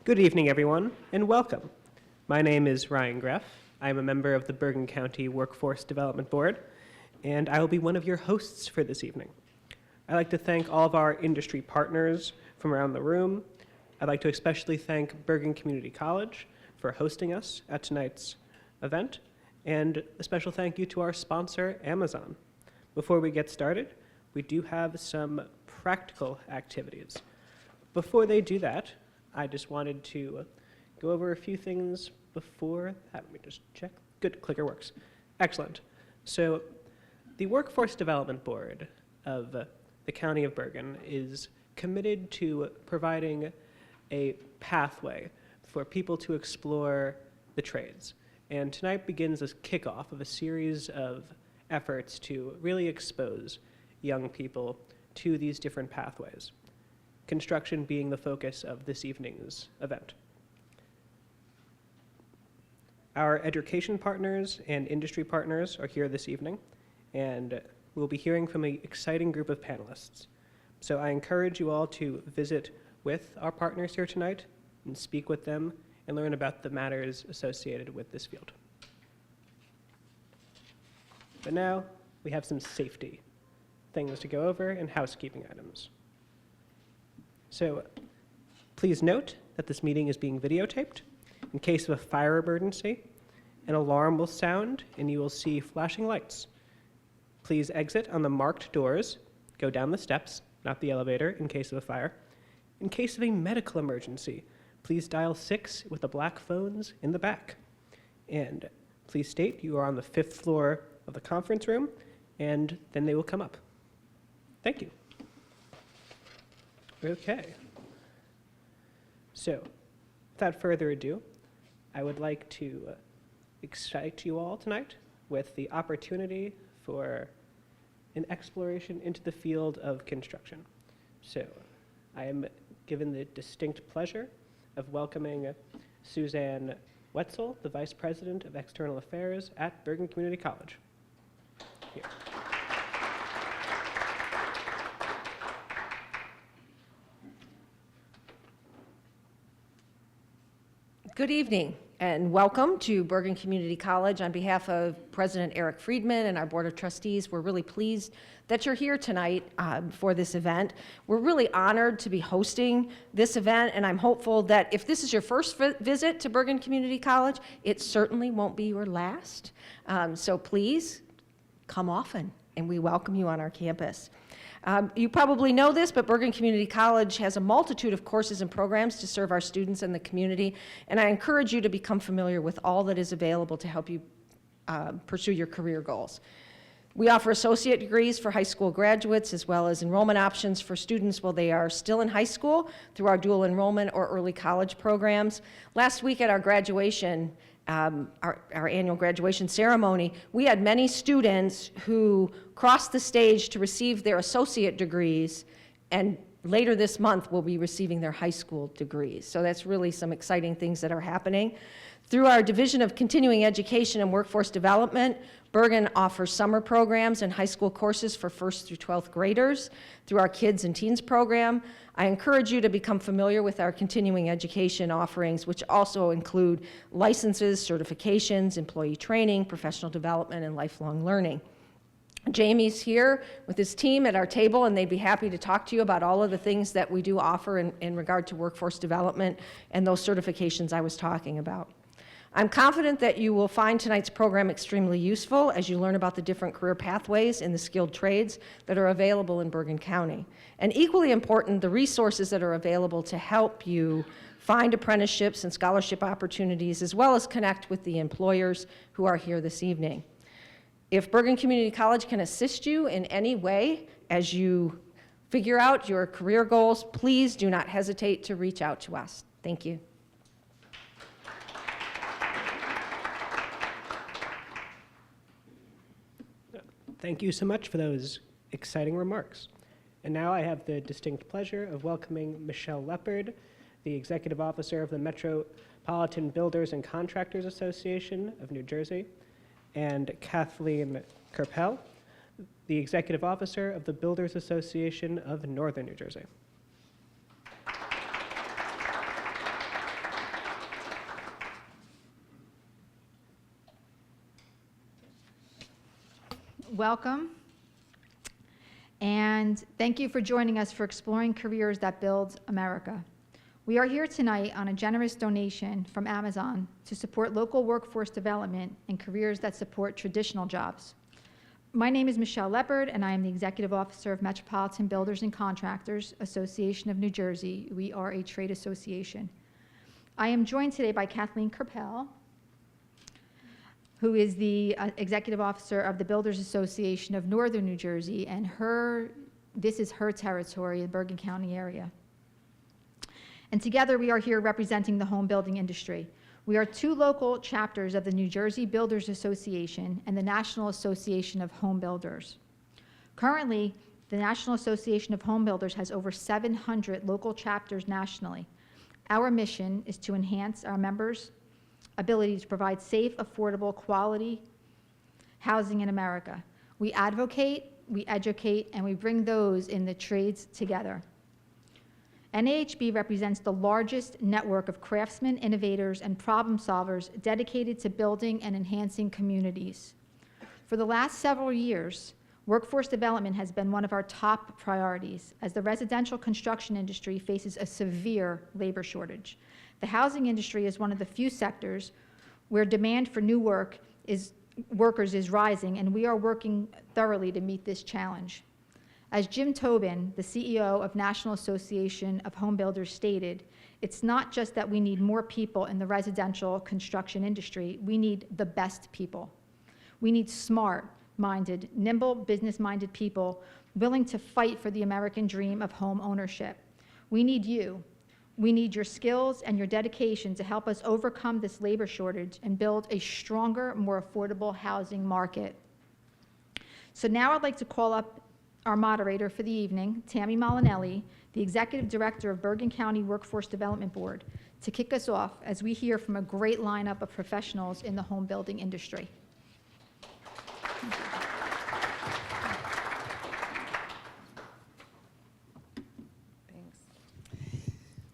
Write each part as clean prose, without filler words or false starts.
Good evening, everyone, and welcome. My name is Ryan Greff. I am a member of the Bergen County Workforce Development Board, and I will be one of your hosts for this evening. I'd like to thank all of our industry partners from around the room. I'd like to especially thank Bergen Community College for hosting us at tonight's event, and a special thank you to our sponsor, Amazon. Before we get started, we do have some practical activities. Before they do that, I just wanted to go over a few things before that. Let me just check. Good, clicker works. Excellent. So the Workforce Development Board of the County of Bergen is committed to providing a pathway for people to explore the trades. And tonight begins a kickoff of a series of efforts to really expose young people to these different pathways, construction being the focus of this evening's event. Our education partners and industry partners are here this evening, and we'll be hearing from an exciting group of panelists. So I encourage you all to visit with our partners here tonight and speak with them and learn about the matters associated with this field. But now we have some safety things to go over and housekeeping items. So please note that this meeting is being videotaped. In case of a fire emergency, an alarm will sound and you will see flashing lights. Please exit on the marked doors, go down the steps, not the elevator, in case of a fire. In case of a medical emergency, please dial 6 with the black phones in the back. And please state you are on the 5th floor of the conference room, and then they will come up. Thank you. Okay. So, without further ado, I would like to excite you all tonight with the opportunity for an exploration into the field of construction. So, I am given the distinct pleasure of welcoming Suzanne Wetzel, the Vice President of External Affairs at Bergen Community College. Here. Good evening and welcome to Bergen Community College. On behalf of President Eric Friedman and our Board of Trustees, we're really pleased that you're here tonight for this event. We're really honored to be hosting this event, and I'm hopeful that if this is your first visit to Bergen Community College, it certainly won't be your last. So please come often, and we welcome you on our campus. You probably know this, but Bergen Community College has a multitude of courses and programs to serve our students and the community, and I encourage you to become familiar with all that is available to help you pursue your career goals. We offer associate degrees for high school graduates, as well as enrollment options for students while they are still in high school through our dual enrollment or early college programs. Last week at our graduation, our annual graduation ceremony, we had many students who crossed the stage to receive their associate degrees, and later this month will be receiving their high school degrees. So that's really some exciting things that are happening. Through our Division of Continuing Education and Workforce Development, Bergen offers summer programs and high school courses for 1st through 12th graders. Through our Kids and Teens program, I encourage you to become familiar with our continuing education offerings, which also include licenses, certifications, employee training, professional development, and lifelong learning. Jamie's here with his team at our table, and they'd be happy to talk to you about all of the things that we do offer in regard to workforce development and those certifications I was talking about. I'm confident that you will find tonight's program extremely useful as you learn about the different career pathways in the skilled trades that are available in Bergen County. And equally important, the resources that are available to help you find apprenticeships and scholarship opportunities, as well as connect with the employers who are here this evening. If Bergen Community College can assist you in any way as you figure out your career goals, please do not hesitate to reach out to us. Thank you. Thank you so much for those exciting remarks. And now I have the distinct pleasure of welcoming Michelle Leopard, the Executive Officer of the Metropolitan Builders and Contractors Association of New Jersey, and Kathleen Kerpel, the Executive Officer of the Builders Association of Northern New Jersey. welcome. And thank you for joining us for Exploring Careers That Build America. We are here tonight on a generous donation from Amazon to support local workforce development and careers that support traditional jobs. My name is Michelle Leopard, and I am the Executive Officer of Metropolitan Builders and Contractors Association of New Jersey. We are a trade association. I am joined today by Kathleen Kerpel, who is the Executive Officer of the Builders Association of Northern New Jersey, and this is her territory, the Bergen County area. And together we are here representing the home building industry. We are two local chapters of the New Jersey Builders Association and the National Association of Home Builders. Currently, the National Association of Home Builders has over 700 local chapters nationally. Our mission is to enhance our members' ability to provide safe, affordable, quality housing in America. We advocate, we educate, and we bring those in the trades together. NAHB represents the largest network of craftsmen, innovators, and problem solvers dedicated to building and enhancing communities. For the last several years, workforce development has been one of our top priorities as the residential construction industry faces a severe labor shortage. The housing industry is one of the few sectors where demand for new workers is rising, and we are working thoroughly to meet this challenge. As Jim Tobin, the CEO of National Association of Home Builders, stated, it's not just that we need more people in the residential construction industry, we need the best people. We need smart-minded, nimble, business-minded people willing to fight for the American dream of home ownership. We need you. We need your skills and your dedication to help us overcome this labor shortage and build a stronger, more affordable housing market. So now I'd like to call up our moderator for the evening, Tammy Molinelli, the Executive Director of Bergen County Workforce Development Board, to kick us off as we hear from a great lineup of professionals in the home building industry.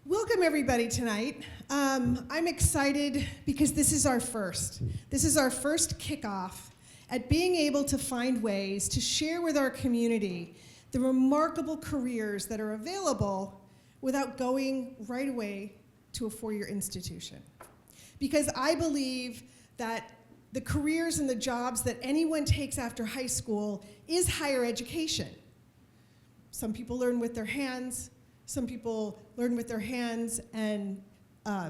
Welcome everybody tonight. I'm excited because this is our first. This is our first kickoff at being able to find ways to share with our community the remarkable careers that are available without going right away to a four-year institution. Because I believe that the careers and the jobs that anyone takes after high school is higher education. Some people learn with their hands, some people learn with their hands and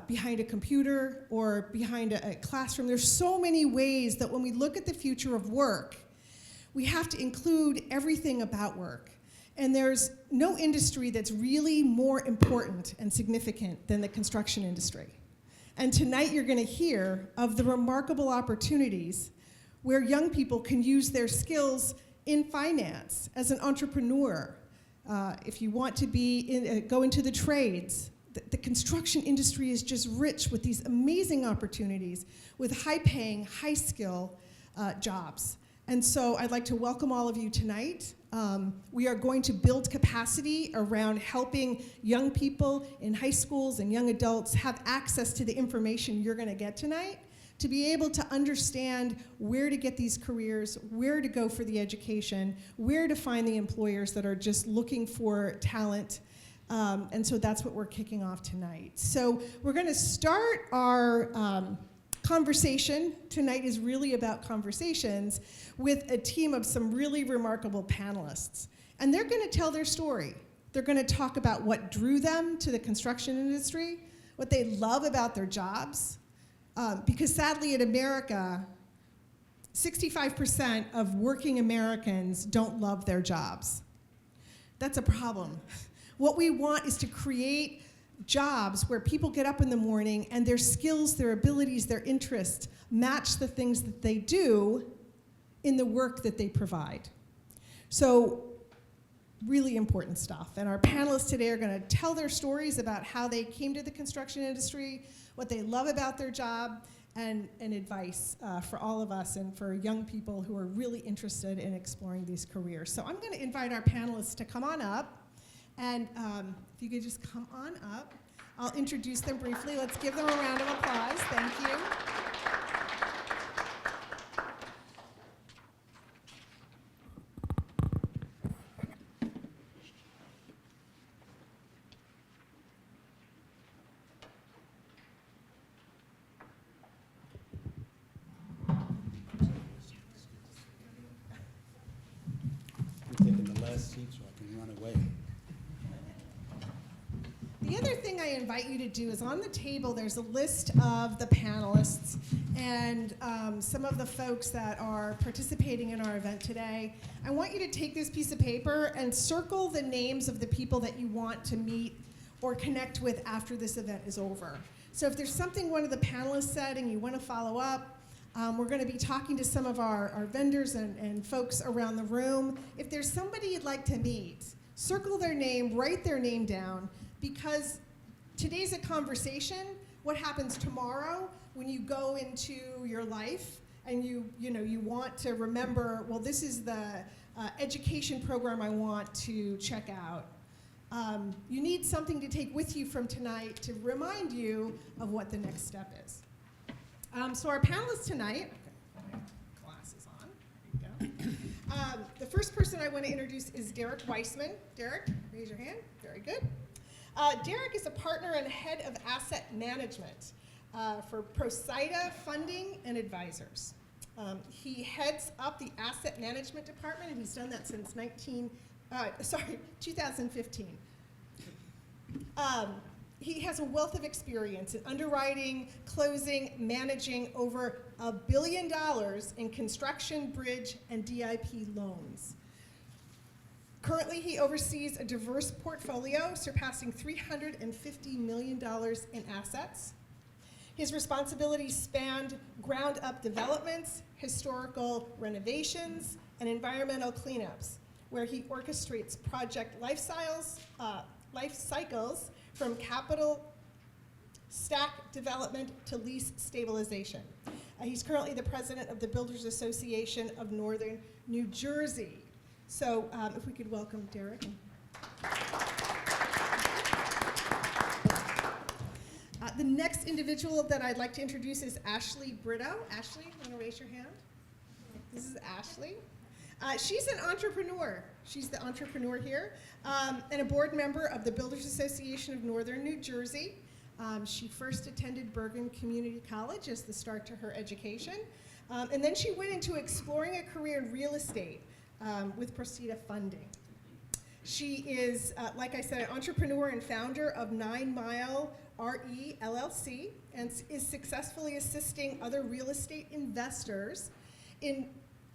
behind a computer or behind a classroom. There's so many ways that when we look at the future of work, we have to include everything about work. And there's no industry that's really more important and significant than the construction industry. And tonight you're going to hear of the remarkable opportunities where young people can use their skills in finance, as an entrepreneur. If you want to go into the trades, the construction industry is just rich with these amazing opportunities with high-paying, high-skill jobs. And so I'd like to welcome all of you tonight. We are going to build capacity around helping young people in high schools and young adults have access to the information you're going to get tonight, to be able to understand where to get these careers, where to go for the education, where to find the employers that are just looking for talent. And so that's what we're kicking off tonight. So we're going to start our conversation. Tonight is really about conversations with a team of some really remarkable panelists. And they're going to tell their story. They're going to talk about what drew them to the construction industry, what they love about their jobs. Because sadly in America, 65% of working Americans don't love their jobs. That's a problem. What we want is to create jobs where people get up in the morning and their skills, their abilities, their interests match the things that they do in the work that they provide. So really important stuff. And our panelists today are going to tell their stories about how they came to the construction industry, what they love about their job, and advice for all of us and for young people who are really interested in exploring these careers. So I'm going to invite our panelists to come on up. And if you could just come on up, I'll introduce them briefly. Let's give them a round of applause. Thank you. best seat so I can run away. The other thing I invite you to do is on the table, there's a list of the panelists and some of the folks that are participating in our event today. I want you to take this piece of paper and circle the names of the people that you want to meet or connect with after this event is over. So if there's something one of the panelists said and you want to follow up, we're going to be talking to some of our vendors and folks around the room. If there's somebody you'd like to meet, circle their name, write their name down, because today's a conversation. What happens tomorrow when you go into your life and you want to remember, well, this is the education program I want to check out. You need something to take with you from tonight to remind you of what the next step is. So our panelists tonight, glasses on, there you go. The first person I want to introduce is Derek Weissman. Derek, raise your hand. Very good. Derek is a partner and head of asset management for Procida Funding and Advisors. He heads up the asset management department, and he's done that since 2015. He has a wealth of experience in underwriting, closing, managing over $1 billion in construction, bridge, and DIP loans. Currently, he oversees a diverse portfolio surpassing $350 million in assets. His responsibilities spanned ground-up developments, historical renovations, and environmental cleanups, where he orchestrates project life cycles from capital stack development to lease stabilization. He's currently the president of the Builders Association of Northern New Jersey. So if we could welcome Derek. The next individual that I'd like to introduce is Ashley Brito. Ashley, you want to raise your hand? This is Ashley. She's an entrepreneur. She's the entrepreneur here, and a board member of the Builders Association of Northern New Jersey. She first attended Bergen Community College as the start to her education, and then she went into exploring a career in real estate with Procida Funding. She is, like I said, an entrepreneur and founder of 9 Mile RE LLC, and is successfully assisting other real estate investors in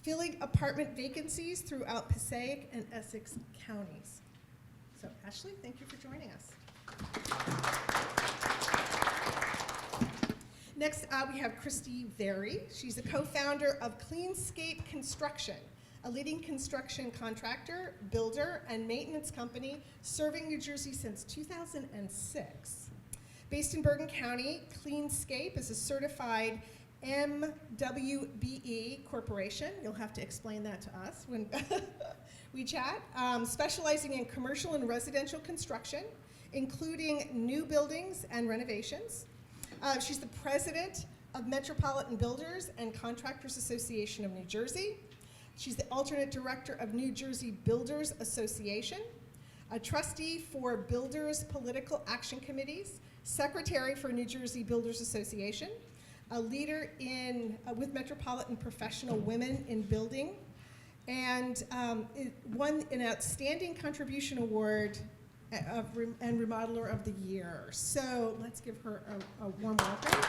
filling apartment vacancies throughout Passaic and Essex counties. So Ashley, thank you for joining us. Next, we have Christy Very. She's a co-founder of Cleanscape Construction, a leading construction contractor, builder, and maintenance company serving New Jersey since 2006. Based in Bergen County, Cleanscape is a certified MWBE corporation. You'll have to explain that to us when we chat. Specializing in commercial and residential construction, including new buildings and renovations. She's the president of Metropolitan Builders and Contractors Association of New Jersey. She's the alternate director of New Jersey Builders Association, a trustee for Builders Political Action Committees, secretary for New Jersey Builders Association, a leader with Metropolitan Professional Women in Building, and won an Outstanding Contribution Award and Remodeler of the Year. So let's give her a warm welcome.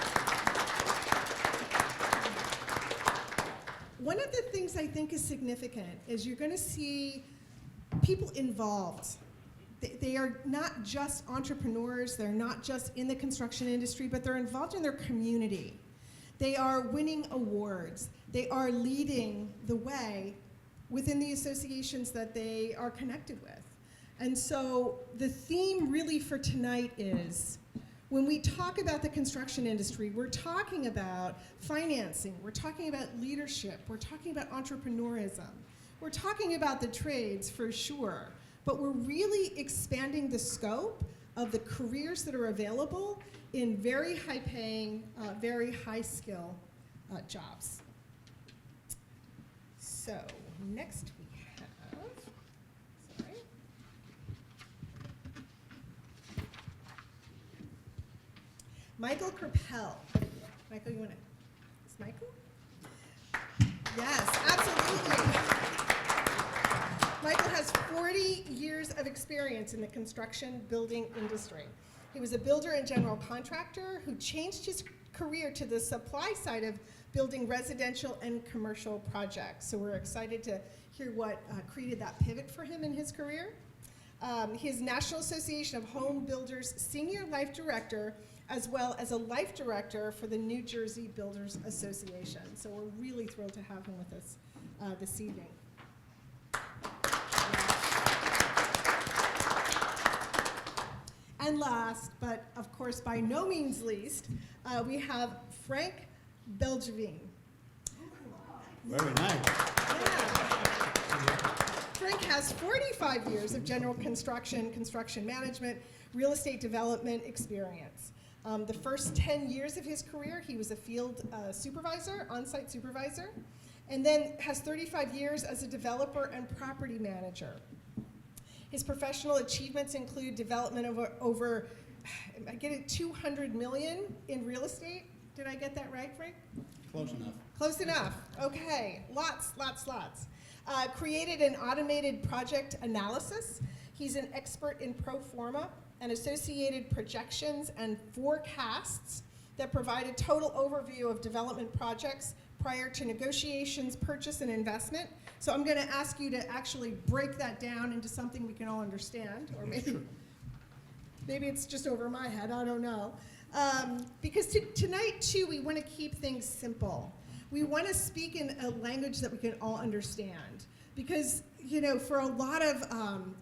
One of the things I think is significant is you're going to see people involved. They are not just entrepreneurs, they're not just in the construction industry, but they're involved in their community. They are winning awards. They are leading the way within the associations that they are connected with. And so the theme really for tonight is, when we talk about the construction industry, we're talking about financing, we're talking about leadership, we're talking about entrepreneurism, we're talking about the trades for sure, but we're really expanding the scope of the careers that are available in very high-paying, very high-skill jobs. So next we have, sorry. Michael Kerpel. Michael, you want to, is Michael? Yes, absolutely. Michael has 40 years of experience in the construction building industry. He was a builder and general contractor who changed his career to the supply side of building residential and commercial projects. So we're excited to hear what created that pivot for him in his career. He is National Association of Home Builders Senior Life Director, as well as a Life Director for the New Jersey Builders Association. So we're really thrilled to have him with us this evening. And last, but of course by no means least, we have Frank Belgevin. Very nice. Frank has 45 years of general construction, construction management, real estate development experience. The first 10 years of his career, he was a field supervisor, on-site supervisor, and then has 35 years as a developer and property manager. His professional achievements include development of over I get it, 200 million in real estate. Did I get that right, Frank? Close enough. Close enough. Okay, lots. Created an automated project analysis. He's an expert in pro forma and associated projections and forecasts that provide a total overview of development projects prior to negotiations, purchase, and investment. So I'm going to ask you to actually break that down into something we can all understand, or maybe it's just over my head, I don't know. Because tonight, too, we want to keep things simple. We want to speak in a language that we can all understand. Because, you know, for a lot of,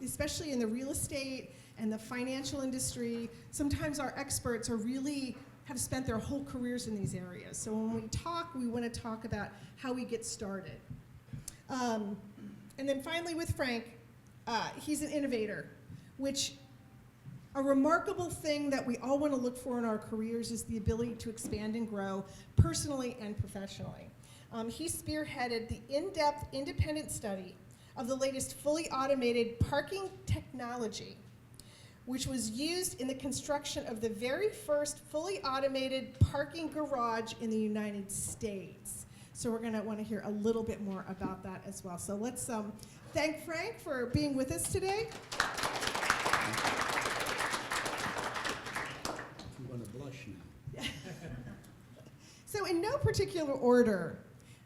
especially in the real estate and the financial industry, sometimes our experts are really have spent their whole careers in these areas. So when we talk, we want to talk about how we get started. And then finally with Frank, he's an innovator, which a remarkable thing that we all want to look for in our careers is the ability to expand and grow personally and professionally. He spearheaded the in-depth independent study of the latest fully automated parking technology, which was used in the construction of the very first fully automated parking garage in the United States. So we're going to want to hear a little bit more about that as well. So let's thank Frank for being with us today. I'm going to blush now. So in no particular order,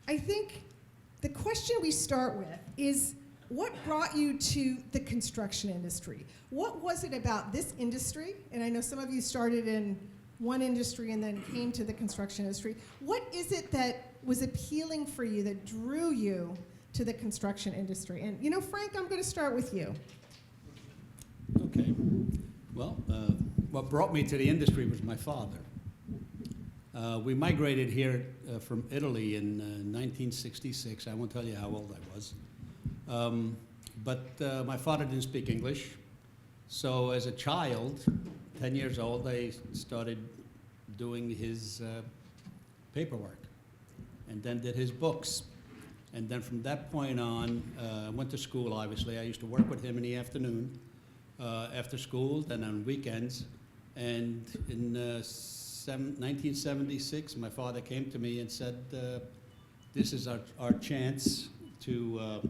I think the question we start with is, what brought you to the construction industry? What was it about this industry? And I know some of you started in one industry and then came to the construction industry. What is it that was appealing for you, that drew you to the construction industry? And you know, Frank, I'm going to start with you. Okay. Well, what brought me to the industry was my father. We migrated here from Italy in 1966. I won't tell you how old I was. But my father didn't speak English. So as a child, 10 years old, I started doing his paperwork and then did his books. And then from that point on, I went to school, obviously. I used to work with him in the afternoon, after school, then on weekends. And in 1976, my father came to me and said, this is our chance to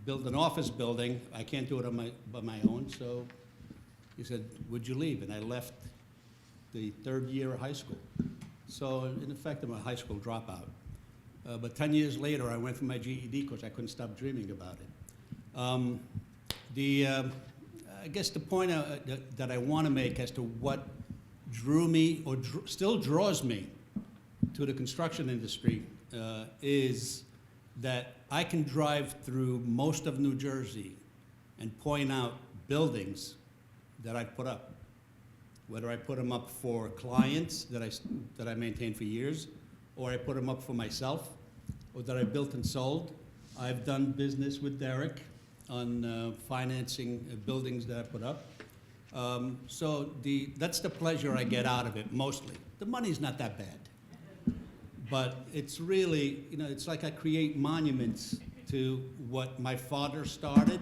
build an office building. I can't do it by my own, so he said, would you leave? And I left the third year of high school. So in effect, I'm a high school dropout. But 10 years later, I went for my GED because I couldn't stop dreaming about it. I guess the point that I want to make as to what drew me, or still draws me, to the construction industry is that I can drive through most of New Jersey and point out buildings that I put up. Whether I put them up for clients that I maintained for years, or I put them up for myself, or that I built and sold. I've done business with Derek on financing buildings that I put up. So that's the pleasure I get out of it mostly. The money's not that bad. But it's really, you know, it's like I create monuments to what my father started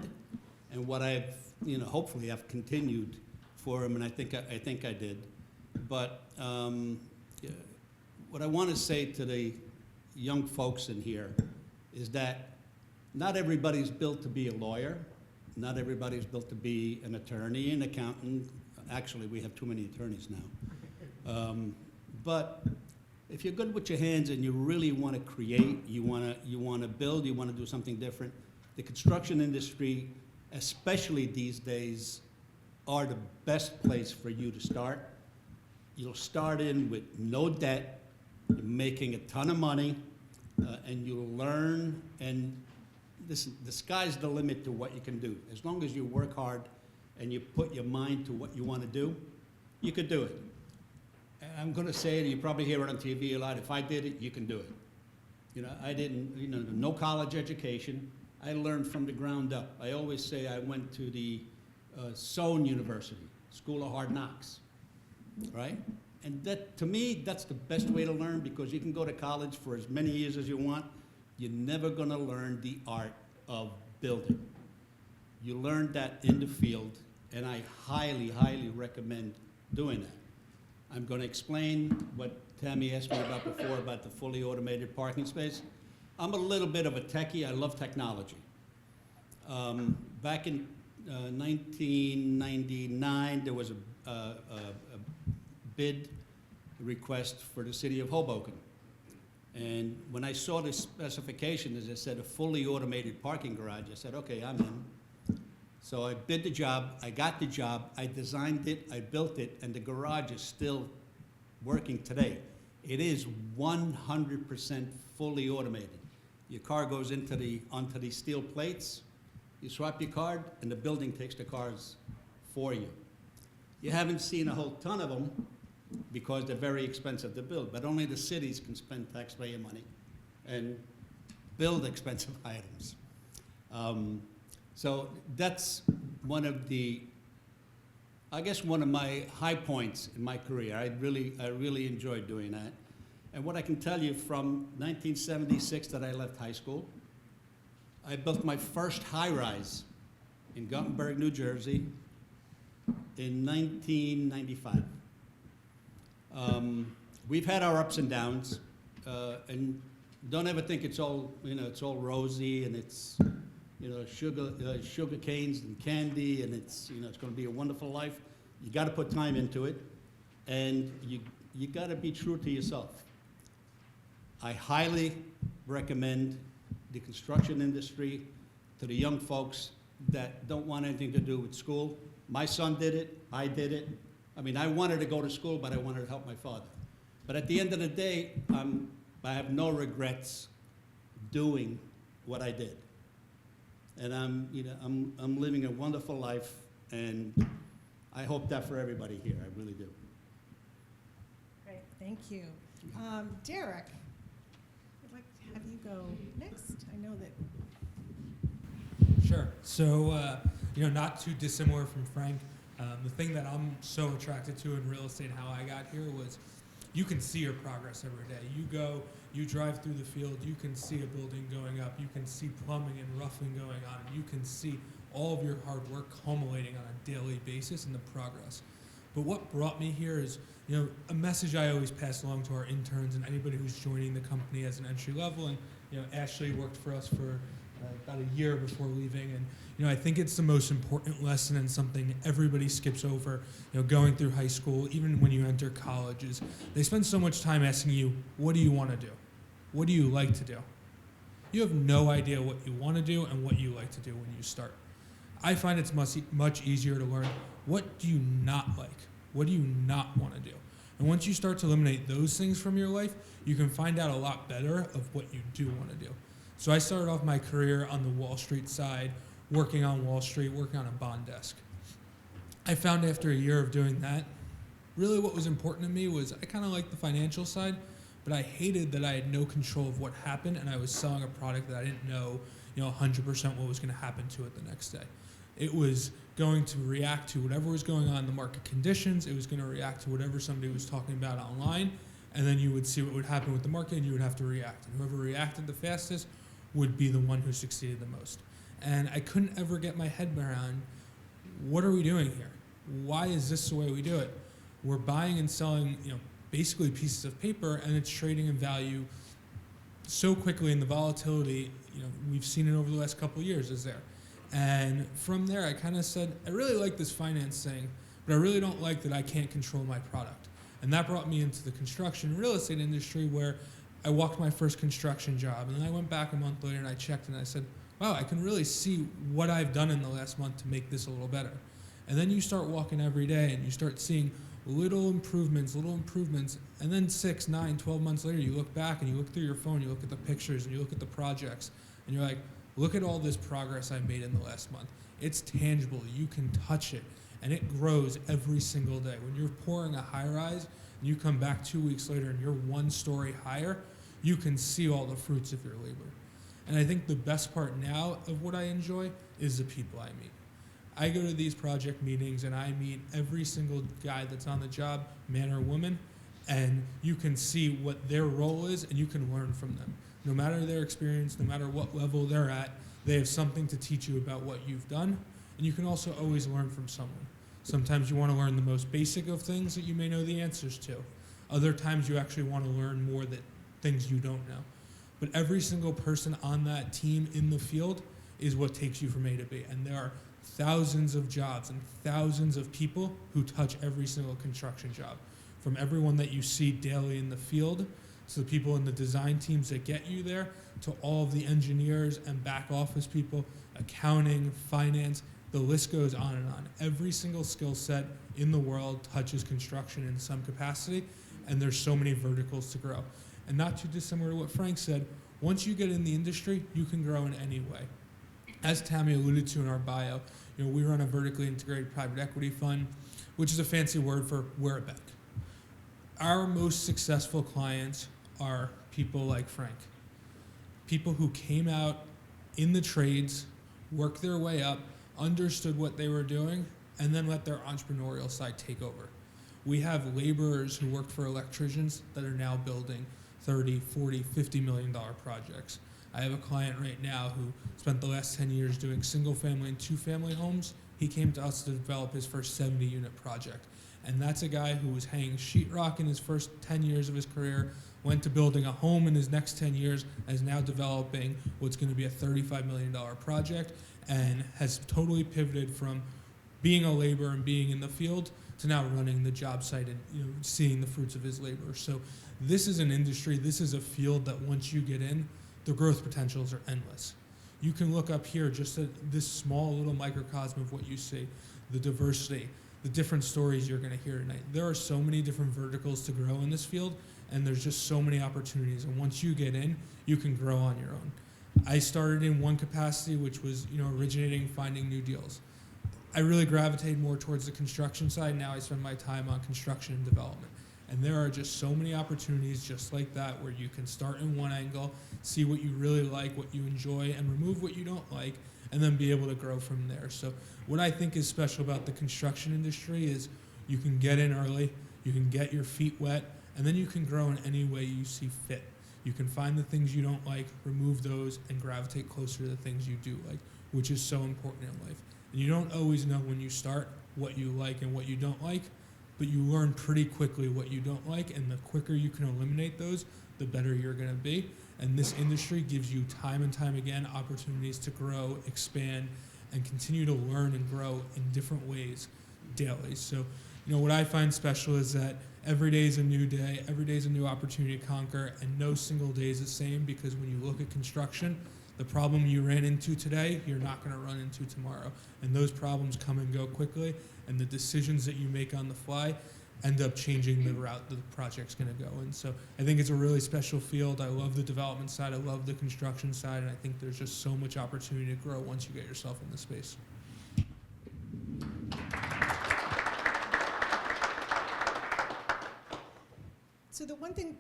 and what I've, you know, hopefully I've continued for him, and I think I did. But what I want to say to the young folks in here is that not everybody's built to be a lawyer. Not everybody's built to be an attorney, an accountant. Actually, we have too many attorneys now. But if you're good with your hands and you really want to create, you want to build, you want to do something different, the construction industry, especially these days, are the best place for you to start. You'll start in with no debt, you're making a ton of money, and you'll learn, and listen, the sky's the limit to what you can do. As long as you work hard and you put your mind to what you want to do, you could do it. And I'm going to say it, you probably hear it on TV a lot, if I did it, you can do it. You know, I didn't, you know, no college education. I learned from the ground up. I always say I went to the Soane University, School of Hard Knocks, right? And that, to me, that's the best way to learn, because you can go to college for as many years as you want. You're never going to learn the art of building. You learn that in the field, and I highly, highly recommend doing that. I'm going to explain what Tammy asked me about before about the fully automated parking space. I'm a little bit of a techie. I love technology. Back in 1999, there was a bid request for the city of Hoboken. And when I saw the specification, as I said, a fully automated parking garage, I said, okay, I'm in. So I bid the job, I got the job, I designed it, I built it, and the garage is still working today. It is 100% fully automated. Your car goes onto the steel plates, you swap your card, and the building takes the cars for you. You haven't seen a whole ton of them because they're very expensive to build, but only the cities can spend taxpayer money and build expensive items. So that's one of the, I guess, one of my high points in my career. I really enjoyed doing that. And what I can tell you, from 1976 that I left high school, I built my first high-rise in Bergen, New Jersey in 1995. We've had our ups and downs, and don't ever think it's all, you know, it's all rosy and it's, you know, sugar canes and candy, and it's, you know, it's going to be a wonderful life. You got to put time into it, and you got to be true to yourself. I highly recommend the construction industry to the young folks that don't want anything to do with school. My son did it, I did it. I mean, I wanted to go to school, but I wanted to help my father. But at the end of the day, I have no regrets doing what I did. And I'm living a wonderful life, and I hope that for everybody here. I really do. Great, thank you. Derek, I'd like to have you go next. I know that. Sure. So, not too dissimilar from Frank. The thing that I'm so attracted to in real estate, how I got here, was you can see your progress every day. You drive through the field, you can see a building going up, you can see plumbing and roughing going on, and you can see all of your hard work culminating on a daily basis in the progress. But what brought me here is, a message I always pass along to our interns and anybody who's joining the company as an entry level. And, Ashley worked for us for about a year before leaving, and I think it's the most important lesson and something everybody skips over, going through high school, even when you enter college, is they spend so much time asking you, what do you want to do? What do you like to do? You have no idea what you want to do and what you like to do when you start. I find it's much easier to learn, what do you not like? What do you not want to do? And once you start to eliminate those things from your life, you can find out a lot better of what you do want to do. So I started off my career on the Wall Street side, working on Wall Street, working on a bond desk. I found after a year of doing that, really what was important to me was I kind of liked the financial side, but I hated that I had no control of what happened, and I was selling a product that I didn't know, 100% what was going to happen to it the next day. It was going to react to whatever was going on in the market conditions. It was going to react to whatever somebody was talking about online, and then you would see what would happen with the market, and you would have to react. And whoever reacted the fastest would be the one who succeeded the most. And I couldn't ever get my head around, what are we doing here? Why is this the way we do it? We're buying and selling, basically pieces of paper, and it's trading in value so quickly, and the volatility, we've seen it over the last couple of years is there. And from there, I kind of said, I really like this finance thing, but I really don't like that I can't control my product. And that brought me into the construction and real estate industry, where I walked my first construction job. And then I went back a month later and I checked and I said, wow, I can really see what I've done in the last month to make this a little better. And then you start walking every day and you start seeing little improvements, and then 6, 9, 12 months later, you look back and you look through your phone, you look at the pictures and you look at the projects, and you're like, look at all this progress I made in the last month. It's tangible, you can touch it, and it grows every single day. When you're pouring a high-rise and you come back 2 weeks later and you're 1 story higher, you can see all the fruits of your labor. And I think the best part now of what I enjoy is the people I meet. I go to these project meetings and I meet every single guy that's on the job, man or woman, and you can see what their role is and you can learn from them. No matter their experience, no matter what level they're at, they have something to teach you about what you've done, and you can also always learn from someone. Sometimes you want to learn the most basic of things that you may know the answers to. Other times you actually want to learn more that things you don't know. But every single person on that team in the field is what takes you from A to B, and there are thousands of jobs and thousands of people who touch every single construction job. From everyone that you see daily in the field, to the people in the design teams that get you there, to all of the engineers and back office people, accounting, finance, the list goes on and on. Every single skill set in the world touches construction in some capacity, and there's so many verticals to grow. And not too dissimilar to what Frank said, once you get in the industry, you can grow in any way. As Tammy alluded to in our bio, we run a vertically integrated private equity fund, which is a fancy word for we're a bank. Our most successful clients are people like Frank. People who came out in the trades, worked their way up, understood what they were doing, and then let their entrepreneurial side take over. We have laborers who worked for electricians that are now building $30, $40, $50 million projects. I have a client right now who spent the last 10 years doing single-family and two-family homes. He came to us to develop his first 70-unit project. And that's a guy who was hanging sheetrock in his first 10 years of his career, went to building a home in his next 10 years, and is now developing what's going to be a $35 million project, and has totally pivoted from being a laborer and being in the field to now running the job site and seeing the fruits of his labor. So this is an industry, this is a field that once you get in, the growth potentials are endless. You can look up here just at this small little microcosm of what you see, the diversity, the different stories you're going to hear tonight. There are so many different verticals to grow in this field, and there's just so many opportunities. And once you get in, you can grow on your own. I started in one capacity, which was originating, finding new deals. I really gravitated more towards the construction side. Now I spend my time on construction and development. And there are just so many opportunities just like that, where you can start in one angle, see what you really like, what you enjoy, and remove what you don't like, and then be able to grow from there. So what I think is special about the construction industry is you can get in early, you can get your feet wet, and then you can grow in any way you see fit. You can find the things you don't like, remove those, and gravitate closer to the things you do like, which is so important in life. And you don't always know when you start what you like and what you don't like, but you learn pretty quickly what you don't like, and the quicker you can eliminate those, the better you're going to be. And this industry gives you time and time again opportunities to grow, expand, and continue to learn and grow in different ways daily. So, what I find special is that every day is a new day, every day is a new opportunity to conquer, and no single day is the same, because when you look at construction, the problem you ran into today, you're not going to run into tomorrow. And those problems come and go quickly, and the decisions that you make on the fly end up changing the route that the project's going to go. And so I think it's a really special field. I love the development side, I love the construction side, and I think there's just so much opportunity to grow once you get yourself in the space. So the one thing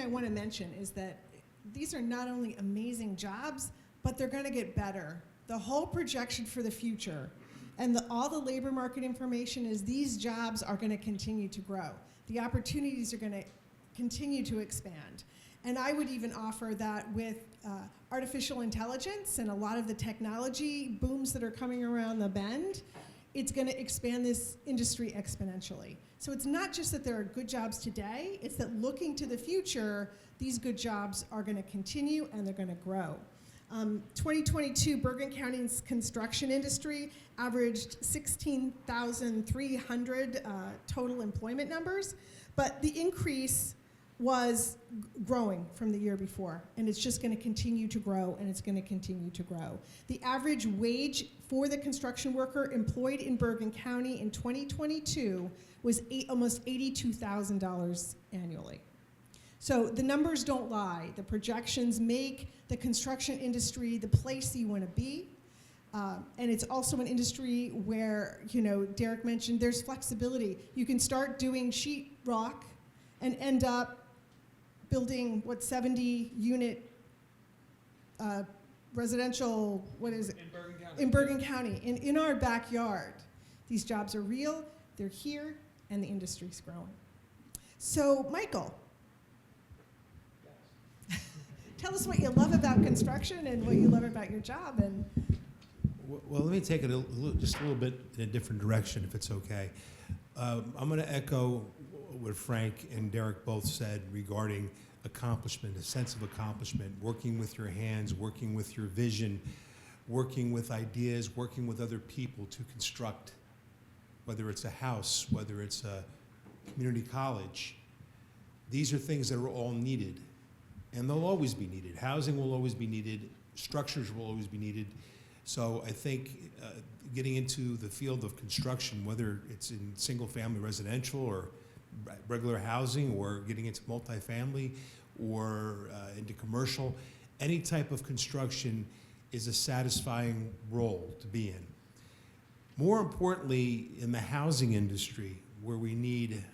I want to mention is that these are not only amazing jobs, but they're going to get better. The whole projection for the future and all the labor market information is these jobs are going to continue to grow. The opportunities are going to continue to expand. And I would even offer that with artificial intelligence and a lot of the technology booms that are coming around the bend, it's going to expand this industry exponentially. So it's not just that there are good jobs today, it's that looking to the future, these good jobs are going to continue and they're going to grow. 2022, Bergen County's construction industry averaged 16,300 total employment numbers, but the increase was growing from the year before, and it's just going to continue to grow, and it's going to continue to grow. The average wage for the construction worker employed in Bergen County in 2022 was almost $82,000 annually. So the numbers don't lie. The projections make the construction industry the place you want to be. And it's also an industry where, you know, Derek mentioned there's flexibility. You can start doing sheet rock and end up building, 70-unit residential, what is it? In Bergen County. In Bergen County, in our backyard. These jobs are real, they're here, and the industry's growing. So, Michael, tell us what you love about construction and what you love about your job. And well, let me take it just a little bit in a different direction, if it's okay. I'm going to echo what Frank and Derek both said regarding accomplishment, a sense of accomplishment, working with your hands, working with your vision, working with ideas, working with other people to construct, whether it's a house, whether it's a community college. These are things that are all needed, and they'll always be needed. Housing will always be needed. Structures will always be needed. So I think getting into the field of construction, whether it's in single-family residential or regular housing, or getting into multifamily, or into commercial, any type of construction is a satisfying role to be in. More importantly, in the housing industry, where we need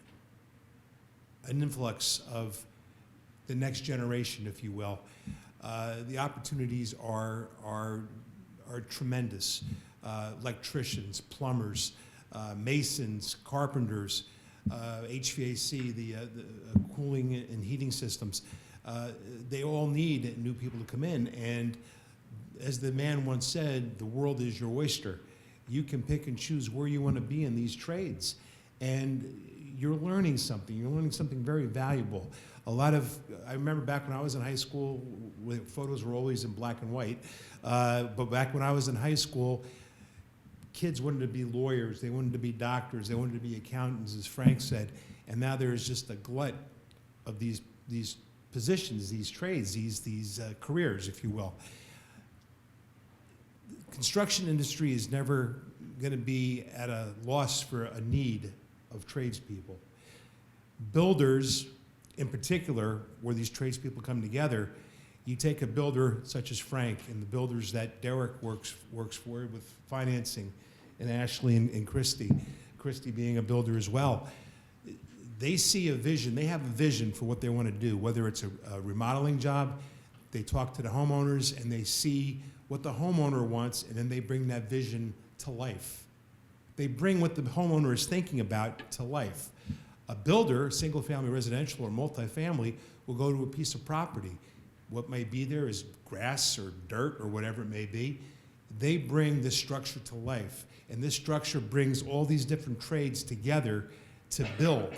an influx of the next generation, if you will, the opportunities are tremendous. Electricians, plumbers, masons, carpenters, HVAC, the cooling and heating systems, they all need new people to come in. And as the man once said, the world is your oyster. You can pick and choose where you want to be in these trades. And you're learning something. You're learning something very valuable. I remember back when I was in high school, photos were always in black and white, but back when I was in high school, kids wanted to be lawyers, they wanted to be doctors, they wanted to be accountants, as Frank said, and now there's just a glut of these positions, these trades, these careers, if you will. The construction industry is never going to be at a loss for a need of tradespeople. Builders, in particular, where these tradespeople come together, you take a builder such as Frank and the builders that Derek works for with financing, and Ashley and Christy being a builder as well. They see a vision, they have a vision for what they want to do, whether it's a remodeling job, they talk to the homeowners and they see what the homeowner wants, and then they bring that vision to life. They bring what the homeowner is thinking about to life. A builder, single-family residential or multifamily, will go to a piece of property. What may be there is grass or dirt or whatever it may be. They bring this structure to life, and this structure brings all these different trades together to build.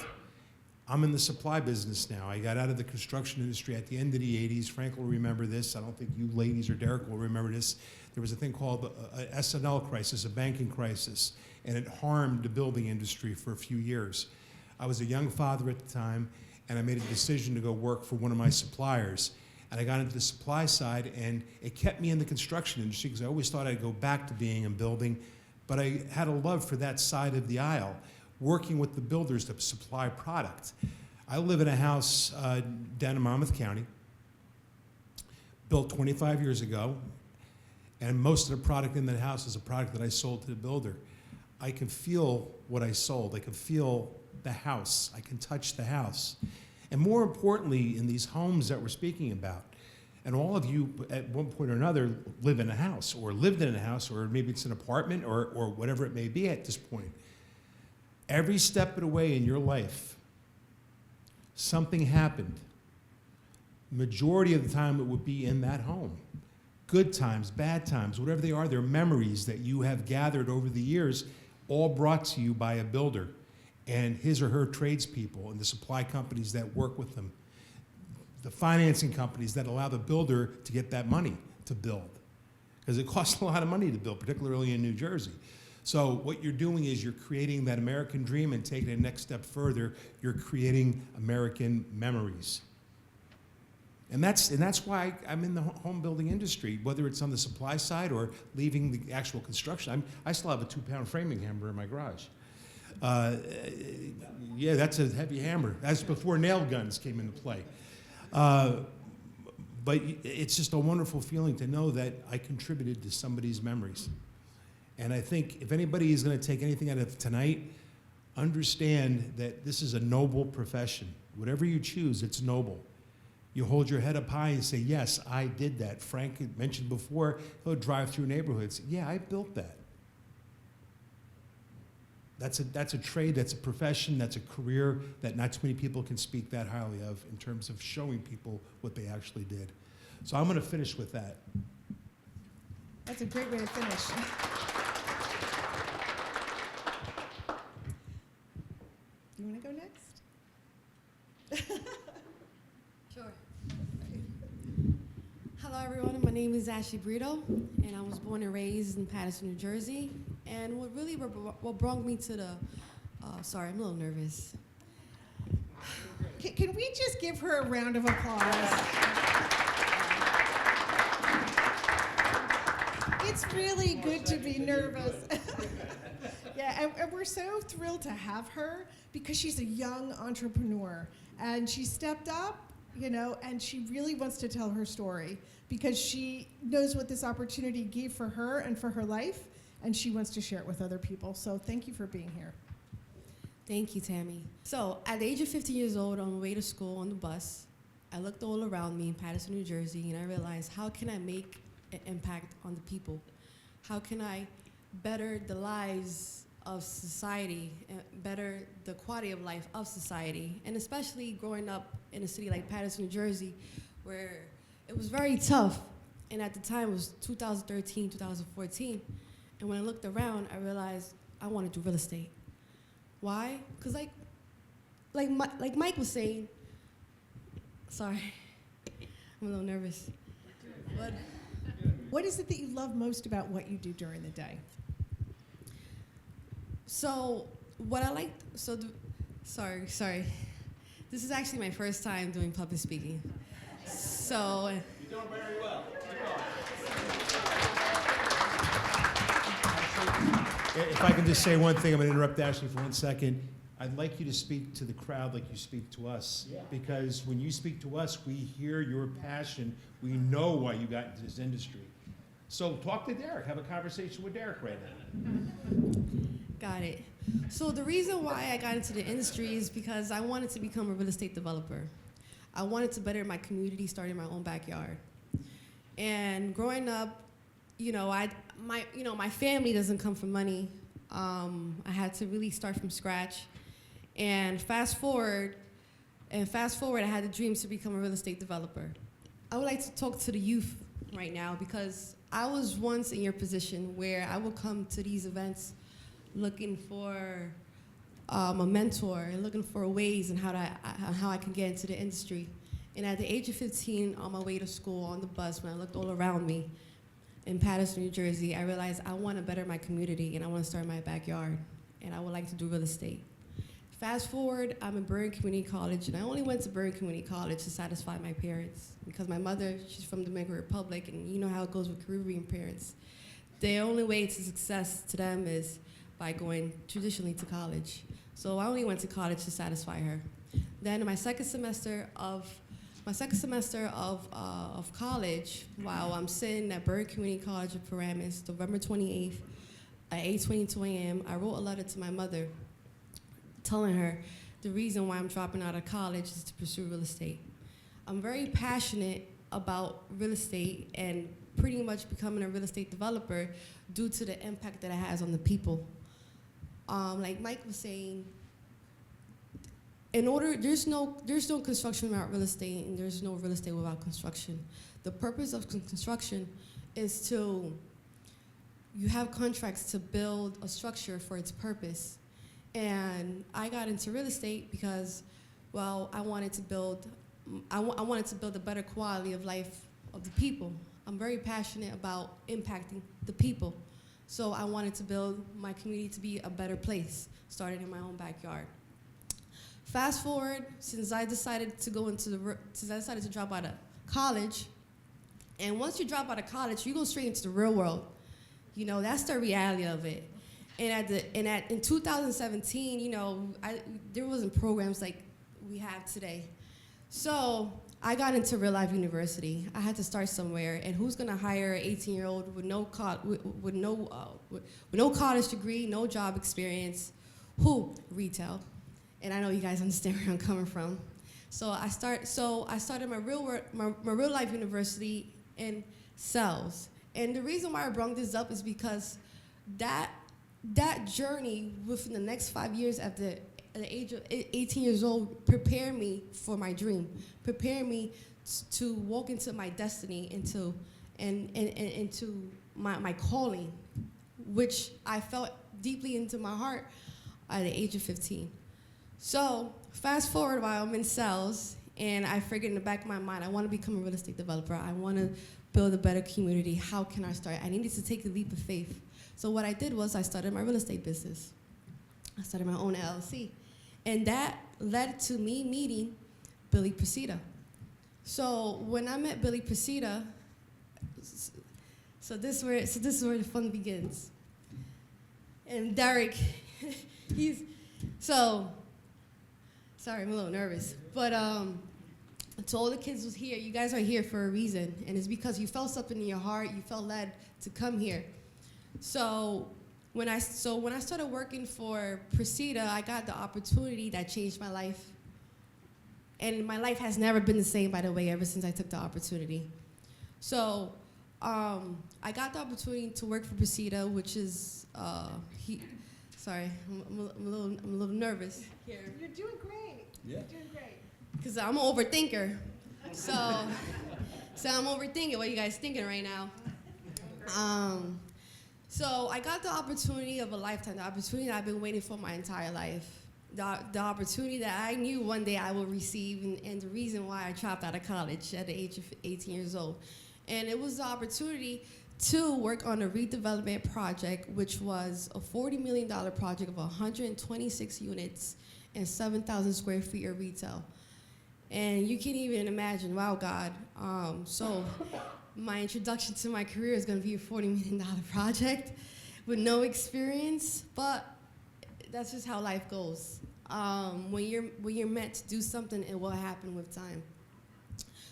I'm in the supply business now. I got out of the construction industry at the end of the 80s. Frank will remember this. I don't think you ladies or Derek will remember this. There was a thing called a S&L crisis, a banking crisis, and it harmed the building industry for a few years. I was a young father at the time, and I made a decision to go work for one of my suppliers. And I got into the supply side, and it kept me in the construction industry because I always thought I'd go back to being in building, but I had a love for that side of the aisle, working with the builders to supply product. I live in a house down in Monmouth County, built 25 years ago, and most of the product in that house is a product that I sold to the builder. I can feel what I sold. I can feel the house. I can touch the house. And more importantly, in these homes that we're speaking about, and all of you at one point or another live in a house, or lived in a house, or maybe it's an apartment, or whatever it may be at this point. Every step of the way in your life, something happened. Majority of the time it would be in that home. Good times, bad times, whatever they are, they're memories that you have gathered over the years all brought to you by a builder and his or her tradespeople and the supply companies that work with them, the financing companies that allow the builder to get that money to build. Because it costs a lot of money to build, particularly in New Jersey. So what you're doing is you're creating that American dream and taking it a next step further. You're creating American memories. And that's why I'm in the home building industry, whether it's on the supply side or leaving the actual construction. I still have a 2-pound framing hammer in my garage. Yeah, that's a heavy hammer. That's before nail guns came into play. But it's just a wonderful feeling to know that I contributed to somebody's memories. And I think if anybody is going to take anything out of tonight, understand that this is a noble profession. Whatever you choose, it's noble. You hold your head up high and say, yes, I did that. Frank had mentioned before, he'll drive through neighborhoods. Yeah, I built that. That's a trade, that's a profession, that's a career that not too many people can speak that highly of in terms of showing people what they actually did. So I'm going to finish with that. That's a great way to finish. You want to go next? Sure. Hello, everyone. My name is Ashley Brito, and I was born and raised in Paterson, New Jersey. And what brought me to the, sorry, I'm a little nervous. Can we just give her a round of applause? It's really good to be nervous. Yeah, and we're so thrilled to have her because she's a young entrepreneur and she stepped up, you know, and she really wants to tell her story because she knows what this opportunity gave for her and for her life, and she wants to share it with other people. So thank you for being here. Thank you, Tammy. So at the age of 15 years old, on the way to school on the bus, I looked all around me in Paterson, New Jersey, and I realized, how can I make an impact on the people? How can I better the lives of society, and better the quality of life of society? And especially growing up in a city like Paterson, New Jersey, where it was very tough. And at the time, it was 2013, 2014. And when I looked around, I realized I wanted to do real estate. Why? Because like Mike was saying, sorry, I'm a little nervous. But What is it that you love most about what you do during the day? so what I like, sorry. This is actually my first time doing public speaking. So. You're doing very well. If I can just say one thing, I'm going to interrupt Ashley for 1 second. I'd like you to speak to the crowd like you speak to us. Yeah. Because when you speak to us, we hear your passion. We know why you got into this industry. So talk to Derek. Have a conversation with Derek right now. Got it. So the reason why I got into the industry is because I wanted to become a real estate developer. I wanted to better my community, starting my own backyard. And growing up, my family doesn't come from money. I had to really start from scratch. And fast forward, I had the dreams to become a real estate developer. I would like to talk to the youth right now because I was once in your position where I would come to these events looking for a mentor, looking for ways and how I can get into the industry. And at the age of 15, on my way to school on the bus, when I looked all around me in Paterson, New Jersey, I realized I want to better my community and I want to start my backyard, and I would like to do real estate. Fast forward, I'm in Bergen Community College, and I only went to Bergen Community College to satisfy my parents because my mother, she's from the Dominican Republic, and you know how it goes with Caribbean parents. The only way to success to them is by going traditionally to college. So I only went to college to satisfy her. Then in my second semester of college, while I'm sitting at Bergen Community College of Paramus, November 28th at 8:22 a.m., I wrote a letter to my mother telling her the reason why I'm dropping out of college is to pursue real estate. I'm very passionate about real estate and pretty much becoming a real estate developer due to the impact that it has on the people. Like Mike was saying, there's no construction without real estate, and there's no real estate without construction. The purpose of construction is to you have contracts to build a structure for its purpose. And I got into real estate because, well, I wanted to build a better quality of life of the people. I'm very passionate about impacting the people. So I wanted to build my community to be a better place, starting in my own backyard. Fast forward, since I decided to drop out of college, and once you drop out of college, you go straight into the real world. You know, that's the reality of it. And in 2017, you know, there wasn't programs like we have today. So I got into real life university. I had to start somewhere, and who's gonna hire an 18-year-old with no college degree, no job experience? Who? Retail. And I know you guys understand where I'm coming from. So I started my real life university in sales. And the reason why I brought this up is because that journey within the next 5 years at the age of 18 years old prepared me for my dream, prepared me to walk into my destiny, into my calling, which I felt deeply into my heart at the age of 15. So fast forward while I'm in sales, and I figured in the back of my mind, I want to become a real estate developer. I want to build a better community. How can I start? I needed to take a leap of faith. So what I did was I started my real estate business. I started my own LLC. And that led to me meeting Billy Presida. So when I met Billy Presida, so this is where the fun begins. And Derek, sorry, I'm a little nervous. But to all the kids who's here, you guys are here for a reason. And it's because you felt something in your heart, you felt led to come here. So when I started working for Presida, I got the opportunity that changed my life. And my life has never been the same, by the way, ever since I took the opportunity. So I got the opportunity to work for Presida, which is, sorry, I'm a little nervous here. You're doing great. Yeah. You're doing great. Because I'm an overthinker. So I'm overthinking. What are you guys thinking right now? So I got the opportunity of a lifetime, the opportunity that I've been waiting for my entire life, the opportunity that I knew one day I will receive, and the reason why I dropped out of college at the age of 18 years old. And it was the opportunity to work on a redevelopment project, which was a $40 million project of 126 units and 7,000 square feet of retail. And you can't even imagine, wow, God. So my introduction to my career is going to be a $40 million project with no experience, but that's just how life goes. When you're meant to do something, it will happen with time.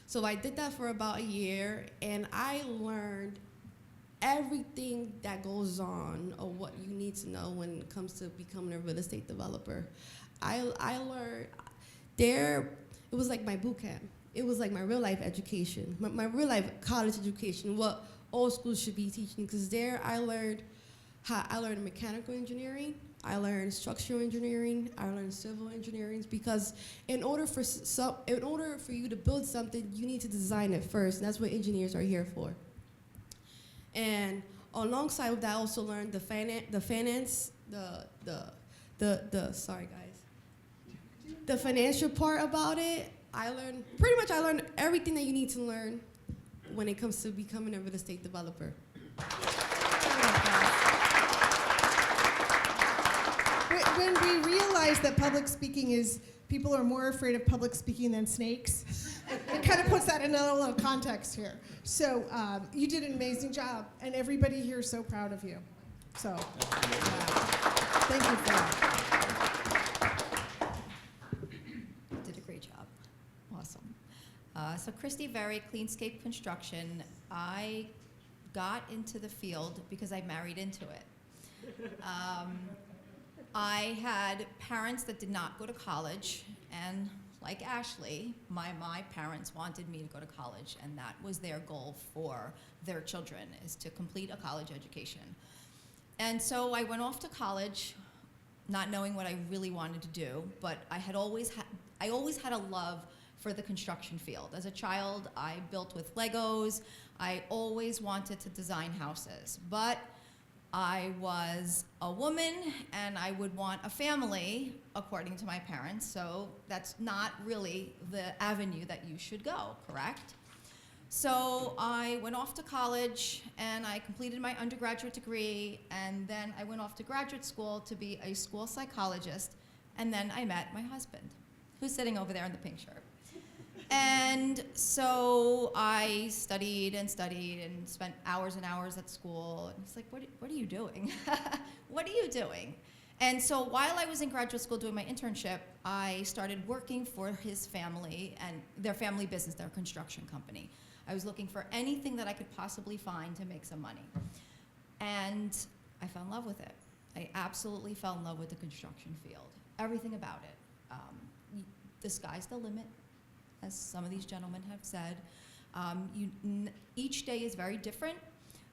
So I did that for about a year, and I learned everything that goes on or what you need to know when it comes to becoming a real estate developer. I learned there, it was like my boot camp. It was like my real life education, my real life college education, what all schools should be teaching, because there I learned mechanical engineering, I learned structural engineering, I learned civil engineering, because in order for you to build something, you need to design it first, and that's what engineers are here for. And alongside with that, I also learned the financial part about it. I learned everything that you need to learn when it comes to becoming a real estate developer. When we realize that public speaking is, people are more afraid of public speaking than snakes, it kind of puts that in a little context here. So you did an amazing job, and everybody here is so proud of you. So thank you for that. Did a great job. Awesome. So Christy Very, Cleanscape Construction. I got into the field because I married into it. I had parents that did not go to college, and like Ashley, my parents wanted me to go to college, and that was their goal for their children, is to complete a college education. And so I went off to college, not knowing what I really wanted to do, but I always had a love for the construction field. As a child, I built with Legos. I always wanted to design houses, but I was a woman and I would want a family, according to my parents, so that's not really the avenue that you should go, correct? So I went off to college and I completed my undergraduate degree, and then I went off to graduate school to be a school psychologist, and then I met my husband, who's sitting over there in the pink shirt. And so I studied and spent hours and hours at school. And he's like, what are you doing? What are you doing? And so while I was in graduate school doing my internship, I started working for his family and their family business, their construction company. I was looking for anything that I could possibly find to make some money. And I fell in love with it. I absolutely fell in love with the construction field. Everything about it. The sky's the limit, as some of these gentlemen have said. Each day is very different.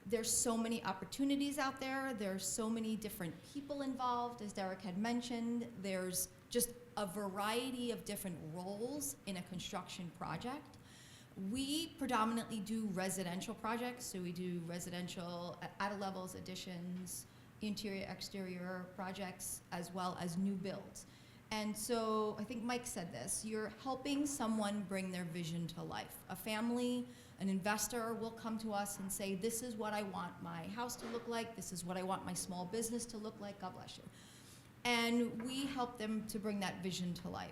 There's so many opportunities out there. There's so many different people involved, as Derek had mentioned. There's just a variety of different roles in a construction project. We predominantly do residential projects, so we do residential at-a-levels, additions, interior, exterior projects, as well as new builds. And so I think Mike said this, you're helping someone bring their vision to life. A family, an investor will come to us and say, this is what I want my house to look like, this is what I want my small business to look like, God bless you. And we help them to bring that vision to life.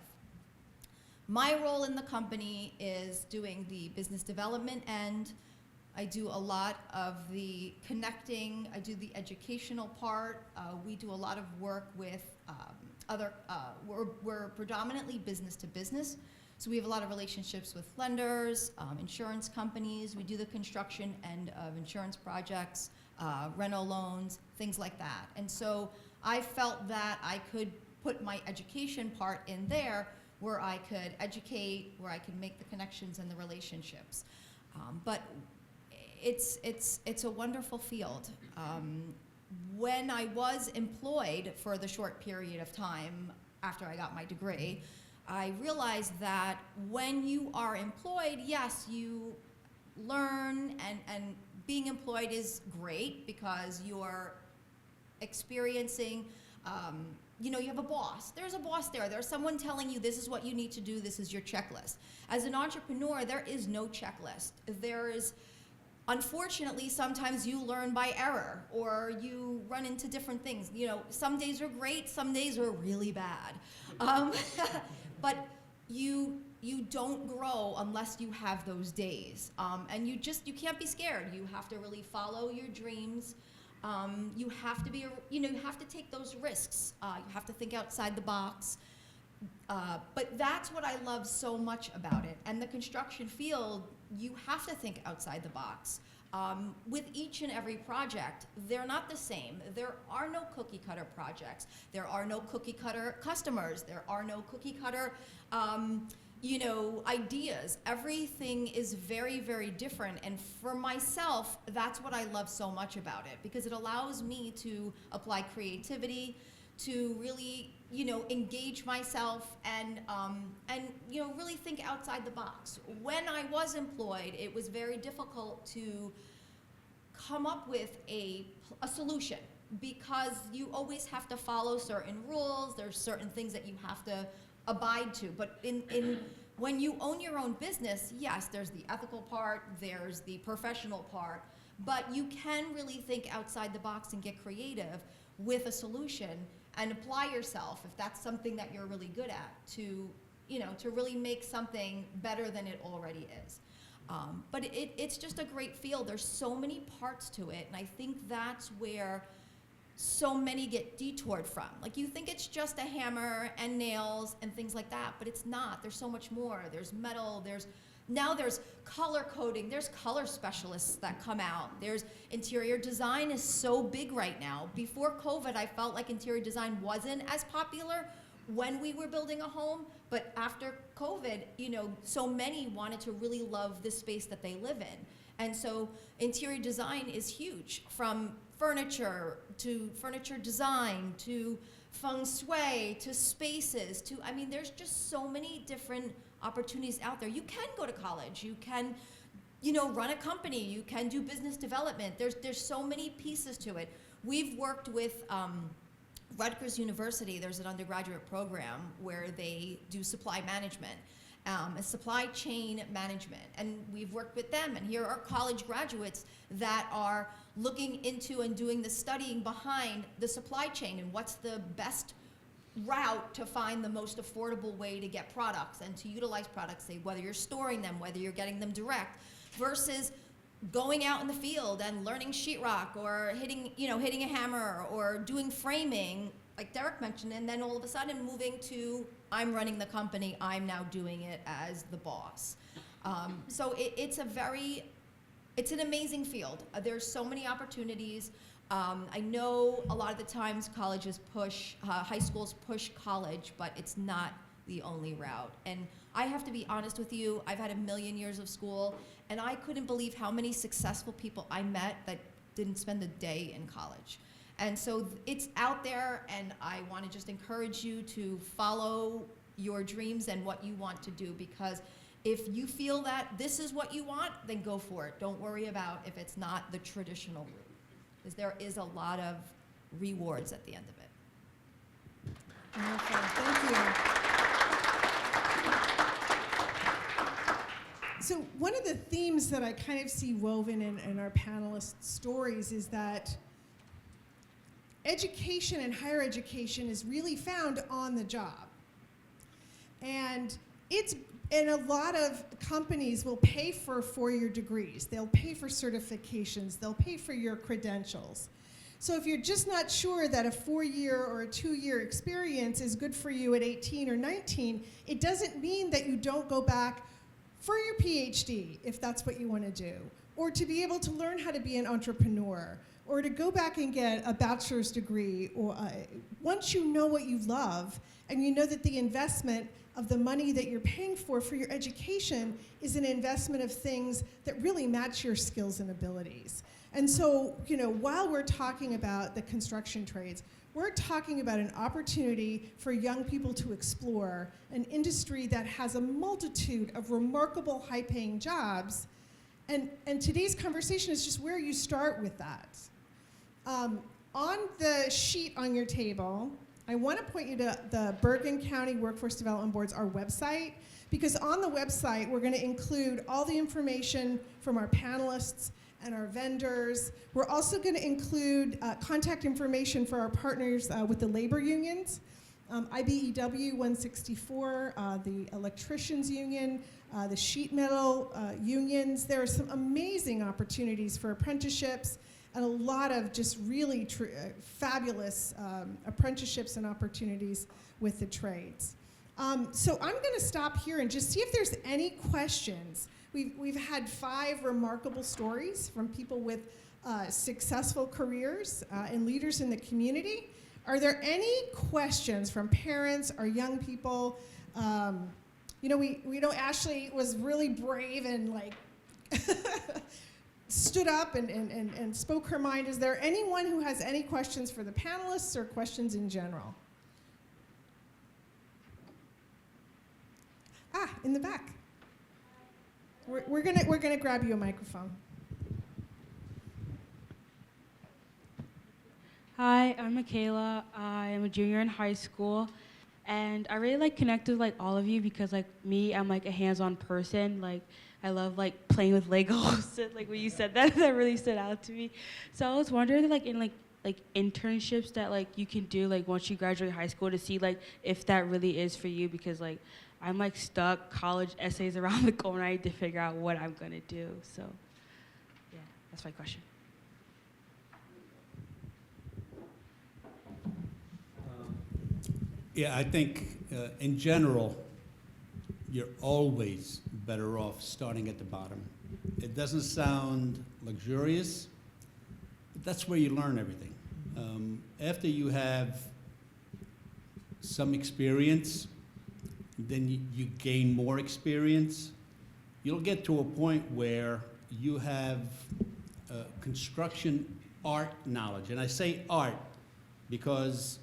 My role in the company is doing the business development end. I do a lot of the connecting, I do the educational part. We do a lot of work with we're predominantly business to business. So we have a lot of relationships with lenders, insurance companies. We do the construction end of insurance projects, rental loans, things like that. And so I felt that I could put my education part in there where I could educate, where I could make the connections and the relationships. But it's a wonderful field. When I was employed for the short period of time after I got my degree, I realized that when you are employed, yes, you learn, and being employed is great because you're experiencing, you have a boss. There's a boss there. There's someone telling you this is what you need to do, this is your checklist. As an entrepreneur, there is no checklist. There is, unfortunately, sometimes you learn by error or you run into different things. Some days are great, some days are really bad. But you don't grow unless you have those days. And you can't be scared. You have to really follow your dreams. You have to you have to take those risks. You have to think outside the box. But that's what I love so much about it. And the construction field, you have to think outside the box. With each and every project, they're not the same. There are no cookie cutter projects. There are no cookie cutter customers. There are no cookie cutter ideas. Everything is very, very different. And for myself, that's what I love so much about it, because it allows me to apply creativity, to really, engage myself and really think outside the box. When I was employed, it was very difficult to come up with a solution, because you always have to follow certain rules. There's certain things that you have to abide to. But when you own your own business, yes, there's the ethical part, there's the professional part, but you can really think outside the box and get creative with a solution and apply yourself, if that's something that you're really good at, to really make something better than it already is. But it's just a great field. There's so many parts to it, and I think that's where so many get detoured from. Like, you think it's just a hammer and nails and things like that, but it's not. There's so much more. There's metal, now there's color coding, there's color specialists that come out. There's interior design is so big right now. Before COVID, I felt like interior design wasn't as popular when we were building a home, but after COVID, so many wanted to really love the space that they live in. And so interior design is huge, from furniture to furniture design to feng shui to spaces to, there's just so many different opportunities out there. You can go to college, you can, run a company, you can do business development. There's so many pieces to it. we've worked with Rutgers University. There's an undergraduate program where they do supply management, a supply chain management, and we've worked with them, and here are college graduates that are looking into and doing the studying behind the supply chain and what's the best route to find the most affordable way to get products and to utilize products, say whether you're storing them, whether you're getting them direct, versus going out in the field and learning sheetrock or hitting a hammer or doing framing, like Derek mentioned, and then all of a sudden moving to, I'm running the company, I'm now doing it as the boss. So it's an amazing field. There's so many opportunities. I know a lot of the times high schools push college, but it's not the only route. And I have to be honest with you, I've had a million years of school, and I couldn't believe how many successful people I met that didn't spend a day in college. And so it's out there, and I want to just encourage you to follow your dreams and what you want to do, because if you feel that this is what you want, then go for it. Don't worry about if it's not the traditional route, because there is a lot of rewards at the end of it. Wonderful. Thank you. So one of the themes that I kind of see woven in our panelists' stories is that education and higher education is really found on the job. And a lot of companies will pay for four-year degrees. They'll pay for certifications. They'll pay for your credentials. So if you're just not sure that a 4-year or a 2-year experience is good for you at 18 or 19, it doesn't mean that you don't go back for your PhD, if that's what you want to do, or to be able to learn how to be an entrepreneur, or to go back and get a bachelor's degree. Or once you know what you love, and you know that the investment of the money that you're paying for your education is an investment of things that really match your skills and abilities. And so, while we're talking about the construction trades, we're talking about an opportunity for young people to explore an industry that has a multitude of remarkable high-paying jobs. And today's conversation is just where you start with that. On the sheet on your table, I want to point you to the Bergen County Workforce Development Board's, our website, because on the website, we're going to include all the information from our panelists and our vendors. We're also going to include contact information for our partners with the labor unions, IBEW 164, the electricians union, the sheet metal unions. There are some amazing opportunities for apprenticeships and a lot of just really fabulous apprenticeships and opportunities with the trades. So I'm going to stop here and just see if there's any questions. We've had 5 remarkable stories from people with successful careers and leaders in the community. Are there any questions from parents or young people? We know Ashley was really brave and stood up and spoke her mind. Is there anyone who has any questions for the panelists or questions in general? In the back. We're gonna grab you a microphone. Hi, I'm Michaela. I am a junior in high school, and I really connected with all of you because me, I'm a hands-on person. I love playing with Legos. When you said that, that really stood out to me. So I was wondering in internships that you can do once you graduate high school to see if that really is for you, because I'm stuck, college essays around the corner. I need to figure out what I'm gonna do. So yeah, that's my question. Yeah, I think in general, you're always better off starting at the bottom. It doesn't sound luxurious, but that's where you learn everything. After you have some experience, then you gain more experience. You'll get to a point where you have construction art knowledge. And I say art because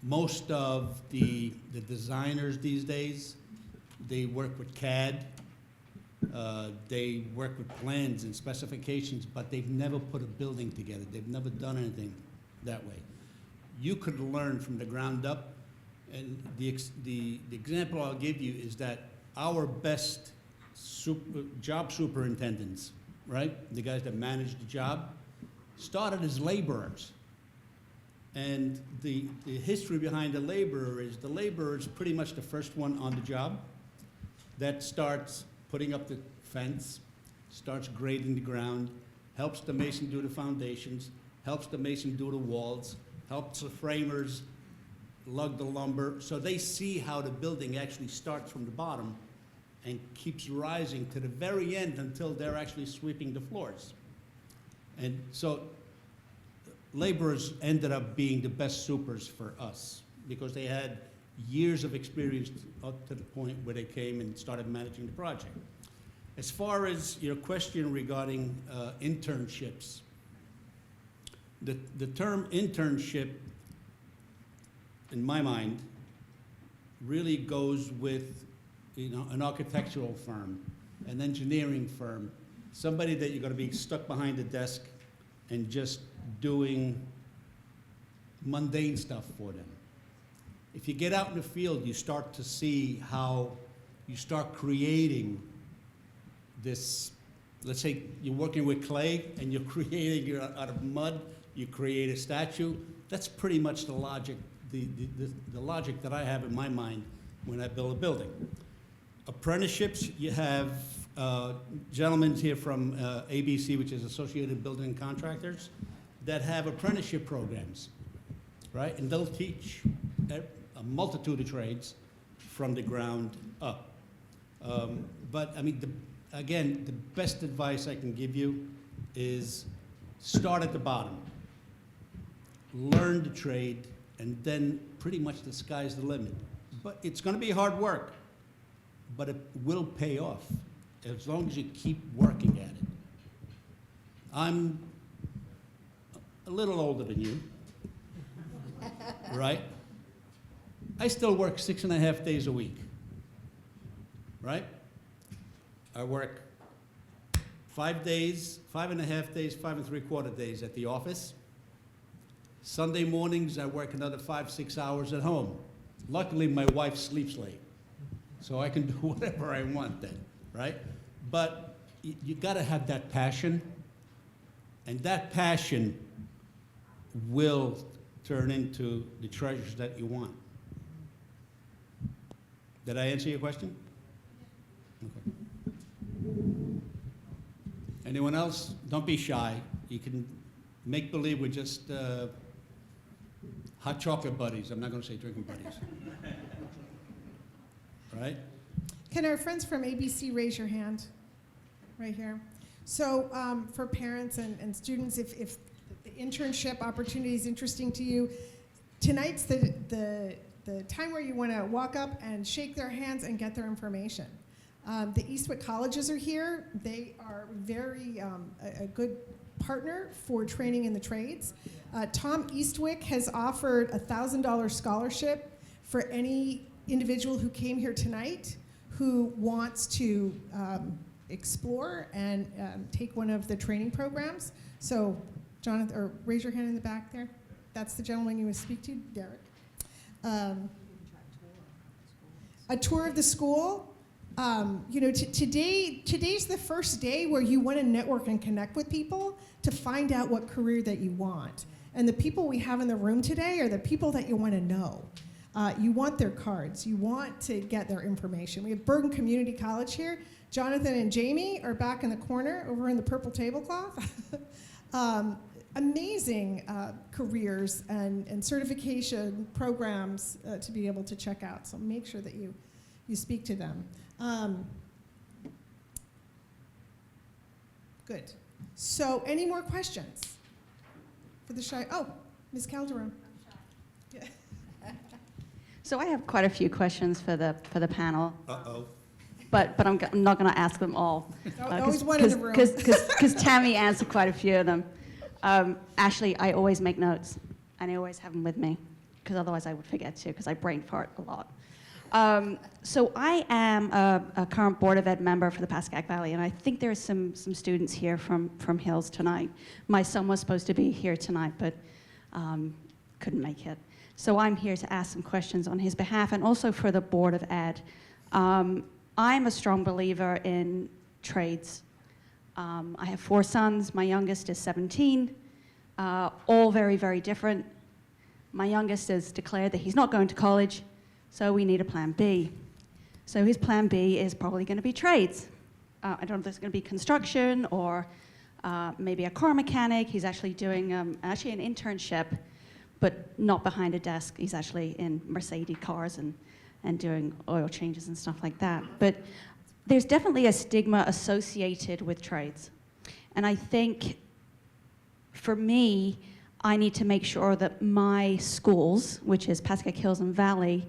most of the designers these days, they work with CAD, they work with plans and specifications, but they've never put a building together. They've never done anything. that way. You could learn from the ground up, and the example I'll give you is that our best job superintendents, right, the guys that manage the job, started as laborers. And the history behind the laborer is pretty much the first one on the job that starts putting up the fence, starts grading the ground, helps the mason do the foundations, helps the mason do the walls, helps the framers lug the lumber. So they see how the building actually starts from the bottom and keeps rising to the very end until they're actually sweeping the floors. And so laborers ended up being the best supers for us because they had years of experience up to the point where they came and started managing the project. As far as your question regarding internships, the term internship, in my mind, really goes with an architectural firm, an engineering firm, somebody that you're going to be stuck behind a desk and just doing mundane stuff for them. If you get out in the field, you start to see how you start creating this. Let's say you're working with clay and you're creating out of mud, you create a statue. That's pretty much the logic, the logic that I have in my mind when I build a building. Apprenticeships, you have gentlemen here from ABC, which is Associated Building Contractors, that have apprenticeship programs, right? And they'll teach a multitude of trades from the ground up. But I mean, again, the best advice I can give you is start at the bottom, learn the trade, and then pretty much the sky's the limit. But it's going to be hard work, but it will pay off as long as you keep working at it. I'm a little older than you, right? I still work 6.5 days a week, right? I work 5 days, 5.5 days, 5 3/4 days at the office. Sunday mornings, I work another 5, 6 hours at home. Luckily, my wife sleeps late, so I can do whatever I want then, right? But you gotta have that passion, and that passion will turn into the treasures that you want. Did I answer your question? Okay. Anyone else? Don't be shy. You can make believe we're just hot chocolate buddies. I'm not going to say drinking buddies. Right? Can our friends from ABC raise your hand? Right here. So for parents and students, if the internship opportunity is interesting to you, tonight's the time where you want to walk up and shake their hands and get their information. The Eastwick colleges are here. They are very a good partner for training in the trades. Tom Eastwick has offered a $1,000 scholarship for any individual who came here tonight who wants to explore and take one of the training programs. So, Jonathan, or raise your hand in the back there. That's the gentleman you would speak to, Derek. A tour of the school. Today's the first day where you want to network and connect with people to find out what career that you want. And the people we have in the room today are the people that you want to know. You want their cards. You want to get their information. We have Bergen Community College here. Jonathan and Jamie are back in the corner over in the purple tablecloth. Amazing careers and certification programs to be able to check out. So make sure that you speak to them. Good. So any more questions for the shy? Oh, Ms. Calderon. Yeah. So I have quite a few questions for the panel. Uh-oh. But I'm not going to ask them all. Always one in the room. Because Tammy answered quite a few of them. Ashley, I always make notes, and I always have them with me, because otherwise I would forget to, because I brain fart a lot. So I am a current Board of Ed member for the Pascack Valley, and I think there are some students here from Hills tonight. My son was supposed to be here tonight, but couldn't make it. So I'm here to ask some questions on his behalf and also for the Board of Ed. I'm a strong believer in trades. I have 4 sons. My youngest is 17, all very, very different. My youngest has declared that he's not going to college, so we need a plan B. So his plan B is probably going to be trades. I don't know if it's going to be construction or maybe a car mechanic. He's actually doing an internship, but not behind a desk. He's actually in Mercedes cars and doing oil changes and stuff like that. But there's definitely a stigma associated with trades. And I think, for me, I need to make sure that my schools, which is Pascack Hills and Valley,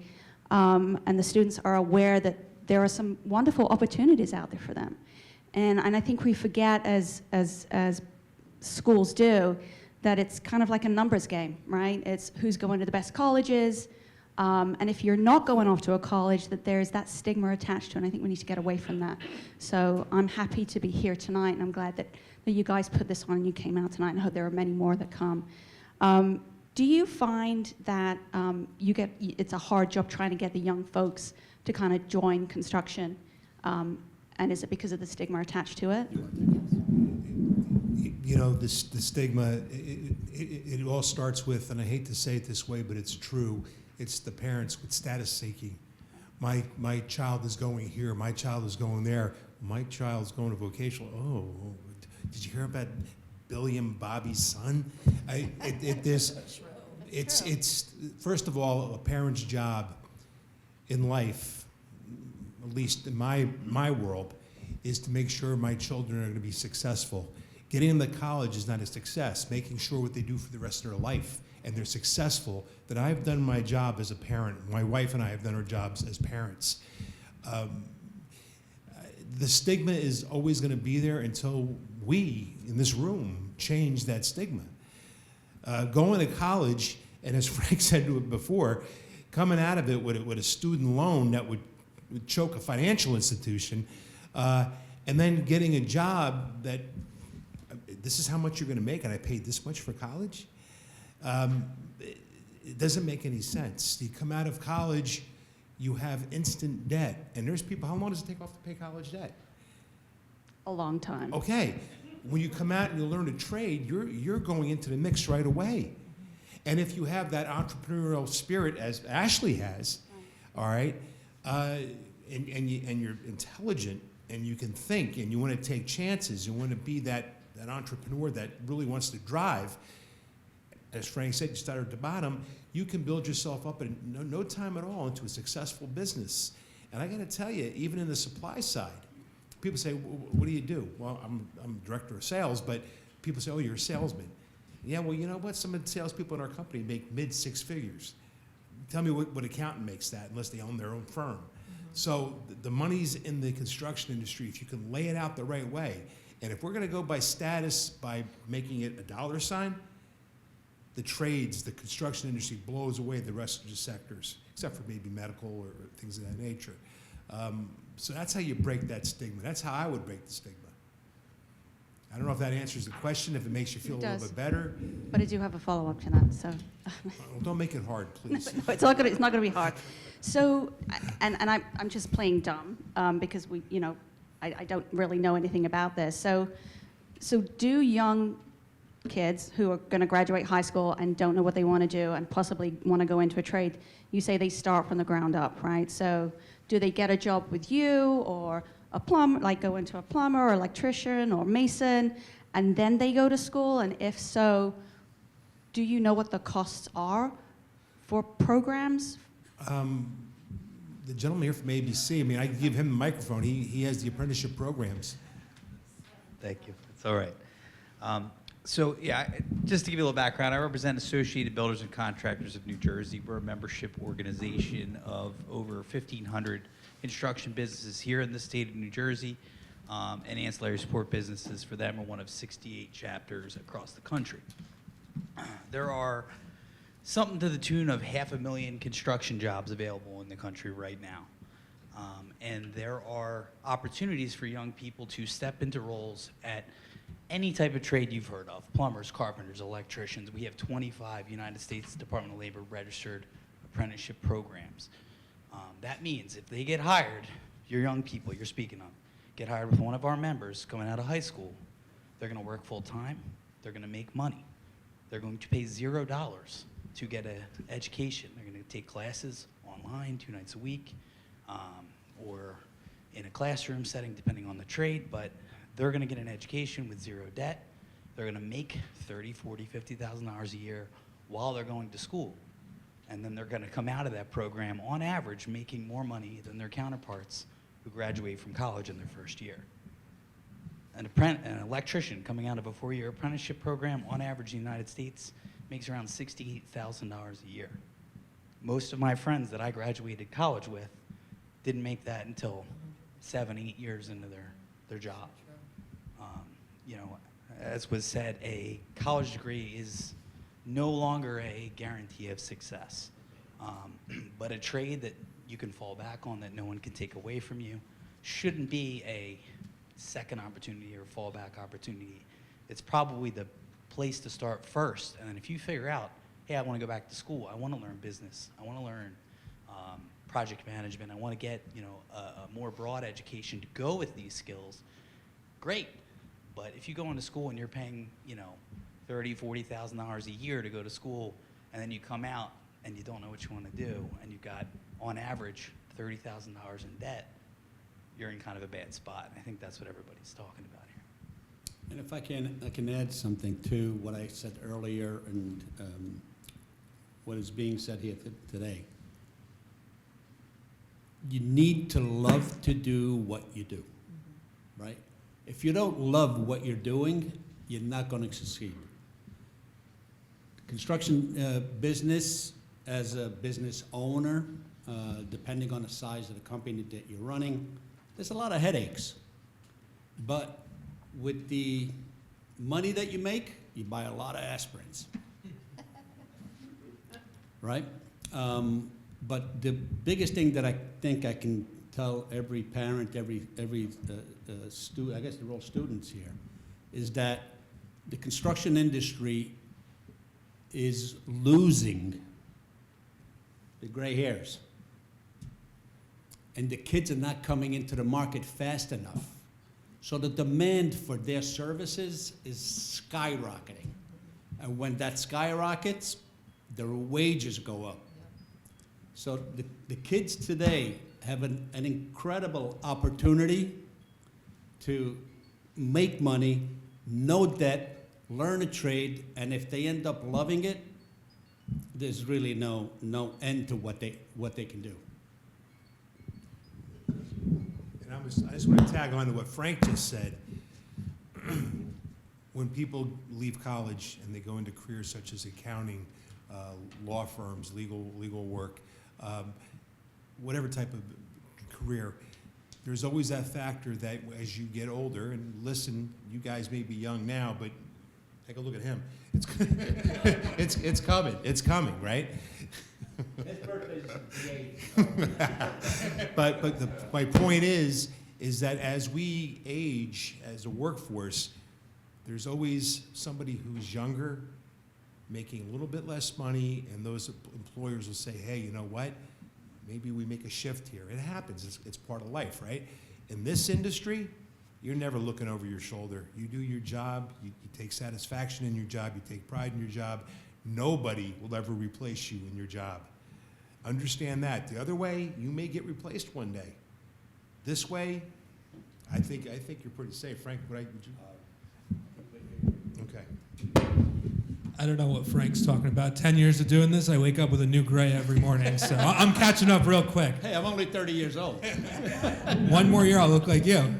and the students are aware that there are some wonderful opportunities out there for them. And I think we forget, as schools do, that it's kind of like a numbers game, right? It's who's going to the best colleges, and if you're not going off to a college, that there's that stigma attached to it, and I think we need to get away from that. So I'm happy to be here tonight, and I'm glad that you guys put this on and you came out tonight, and I hope there are many more that come. Do you find that it's a hard job trying to get the young folks to kind of join construction? And is it because of the stigma attached to it? You know, the stigma, it all starts with, and I hate to say it this way, but it's true, it's the parents with status seeking. My child is going here, my child is going there, my child's going to vocational. Oh, did you hear about Billy and Bobby's son? It's first of all, a parent's job in life, at least in my world, is to make sure my children are going to be successful. Getting them to college is not a success. Making sure what they do for the rest of their life and they're successful, that I've done my job as a parent. My wife and I have done our jobs as parents. The stigma is always going to be there until we, in this room, change that stigma. Going to college, and as Frank said before, coming out of it with a student loan that would choke a financial institution, and then getting a job that this is how much you're going to make, and I paid this much for college. It doesn't make any sense. You come out of college, you have instant debt, and there's people. How long does it take off to pay college debt? A long time. Okay, when you come out and you learn a trade, you're going into the mix right away. And if you have that entrepreneurial spirit, as Ashley has, all right, and you're intelligent and you can think and you want to take chances, you want to be that entrepreneur that really wants to drive, as Frank said, you start at the bottom, you can build yourself up in no time at all into a successful business. And I got to tell you, even in the supply side, people say, what do you do? Well, I'm director of sales, but people say, oh, you're a salesman. Yeah, well, you know what? Some of the salespeople in our company make mid-6 figures. Tell me what accountant makes that unless they own their own firm. So the money's in the construction industry if you can lay it out the right way. And if we're going to go by status, by making it a dollar sign, the trades, the construction industry blows away the rest of the sectors, except for maybe medical or things of that nature. So that's how you break that stigma. That's how I would break the stigma. I don't know if that answers the question, if it makes you feel a little bit better. But I do have a follow-up to that, so. Well, don't make it hard, please. No, it's not going to be hard. So, and I'm just playing dumb because I don't really know anything about this. So do young kids who are going to graduate high school and don't know what they want to do and possibly want to go into a trade, you say they start from the ground up, right? So do they get a job with you or a plumber, like go into a plumber or electrician or mason, and then they go to school? And if so, do you know what the costs are for programs? The gentleman here from ABC, I mean, I can give him the microphone. He has the apprenticeship programs. Thank you. It's all right. So yeah, just to give you a little background, I represent Associated Builders and Contractors of New Jersey. We're a membership organization of over 1,500 construction businesses here in the state of New Jersey, and ancillary support businesses for them are one of 68 chapters across the country. There are something to the tune of 500,000 construction jobs available in the country right now. And there are opportunities for young people to step into roles at any type of trade you've heard of, plumbers, carpenters, electricians. We have 25 United States Department of Labor registered apprenticeship programs. That means if they get hired, your young people you're speaking of, get hired with one of our members coming out of high school, they're going to work full time, they're going to make money. They're going to pay $0 to get an education. They're going to take classes online 2 nights a week, or in a classroom setting, depending on the trade, but they're going to get an education with 0 debt. They're going to make $30,000, $40,000, $50,000 a year while they're going to school. And then they're going to come out of that program, on average, making more money than their counterparts who graduate from college in their first year. An electrician coming out of a 4-year apprenticeship program, on average in the United States, makes around $68,000 a year. Most of my friends that I graduated college with didn't make that until 7, 8 years into their job. You know, as was said, a college degree is no longer a guarantee of success, but a trade that you can fall back on, that no one can take away from you, shouldn't be a second opportunity or fallback opportunity. It's probably the place to start first. And then if you figure out, hey, I want to go back to school, I want to learn business, I want to learn project management, I want to get, you know, a more broad education to go with these skills, great. But if you go into school and you're paying, you know, $30,000, $40,000 a year to go to school, and then you come out and you don't know what you want to do, and you've got, on average, $30,000 in debt, you're in kind of a bad spot. I think that's what everybody's talking about here. And if I can add something to what I said earlier and what is being said here today. You need to love to do what you do, right? If you don't love what you're doing, you're not going to succeed. Construction business, as a business owner, depending on the size of the company that you're running, there's a lot of headaches. But with the money that you make, you buy a lot of aspirins, right? But the biggest thing that I think I can tell every parent, every student, I guess they're all students here, is that the construction industry is losing the gray hairs. And the kids are not coming into the market fast enough. So the demand for their services is skyrocketing. And when that skyrockets, their wages go up. So the kids today have an incredible opportunity to make money, no debt, learn a trade, and if they end up loving it, there's really no end to what they can do. And I just want to tag on to what Frank just said. When people leave college and they go into careers such as accounting, law firms, legal work, whatever type of career, there's always that factor that as you get older, and listen, you guys may be young now, but take a look at him. It's coming, right? His birthday's the 8th. But my point is that as we age as a workforce, there's always somebody who's younger, making a little bit less money, and those employers will say, hey, you know what? Maybe we make a shift here. It happens. It's part of life, right? In this industry, you're never looking over your shoulder. You do your job. You take satisfaction in your job. You take pride in your job. Nobody will ever replace you in your job. Understand that. The other way, you may get replaced one day. This way, I think you're pretty safe. Frank, would you? Okay. I don't know what Frank's talking about. 10 years of doing this, I wake up with a new gray every morning, so I'm catching up real quick. Hey, I'm only 30 years old. One more year, I'll look like you.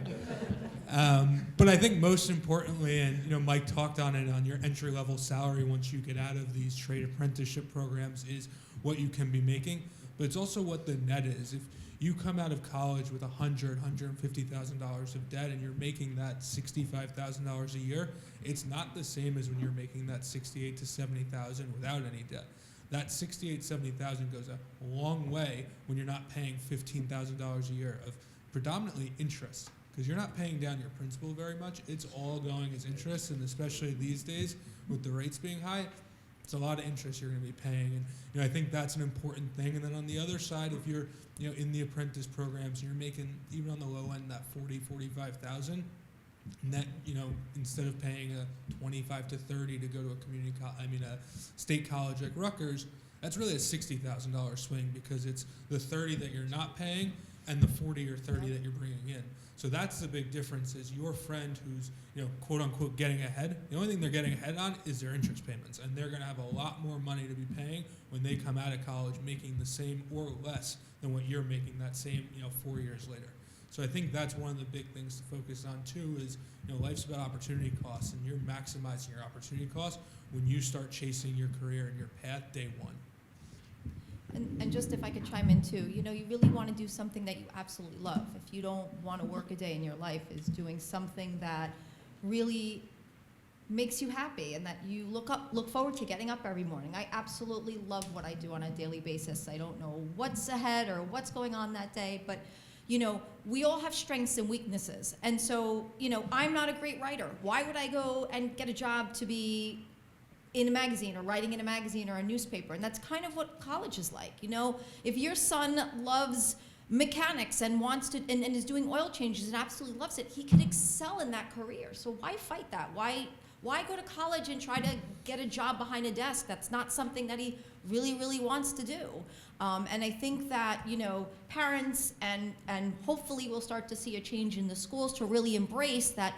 But I think most importantly, and you know, Mike talked on it, on your entry-level salary once you get out of these trade apprenticeship programs is what you can be making, but it's also what the net is. If you come out of college with $150,000 of debt and you're making that $65,000 a year, it's not the same as when you're making that $68,000 to $70,000 without any debt. That $68,000, $70,000 goes a long way when you're not paying $15,000 a year of predominantly interest, because you're not paying down your principal very much. It's all going as interest, and especially these days with the rates being high, it's a lot of interest you're going to be paying. And you know, I think that's an important thing. And then on the other side, if you're in the apprentice programs, you're making, even on the low end, that 45,000 net, instead of paying a 25 to 30 to go to a state college like Rutgers, that's really a $60,000 swing, because it's the 30 that you're not paying and the 40 or 30 that you're bringing in. So that's the big difference, is your friend who's, quote unquote, getting ahead. The only thing they're getting ahead on is their interest payments, and they're going to have a lot more money to be paying when they come out of college, making the same or less than what you're making that same, 4 years later. So I think that's one of the big things to focus on too, is life's about opportunity costs, and you're maximizing your opportunity costs when you start chasing your career and your path day one. And just if I could chime in too, you really want to do something that you absolutely love. If you don't want to work a day in your life, is doing something that really makes you happy and that you look forward to getting up every morning. I absolutely love what I do on a daily basis. I don't know what's ahead or what's going on that day, but we all have strengths and weaknesses. And so, I'm not a great writer. Why would I go and get a job to be in a magazine or writing in a magazine or a newspaper? And that's kind of what college is like. If your son loves mechanics and wants to and is doing oil changes and absolutely loves it, he can excel in that career. So why fight that? Why go to college and try to get a job behind a desk? That's not something that he really, really wants to do. And I think that, parents and hopefully we'll start to see a change in the schools to really embrace that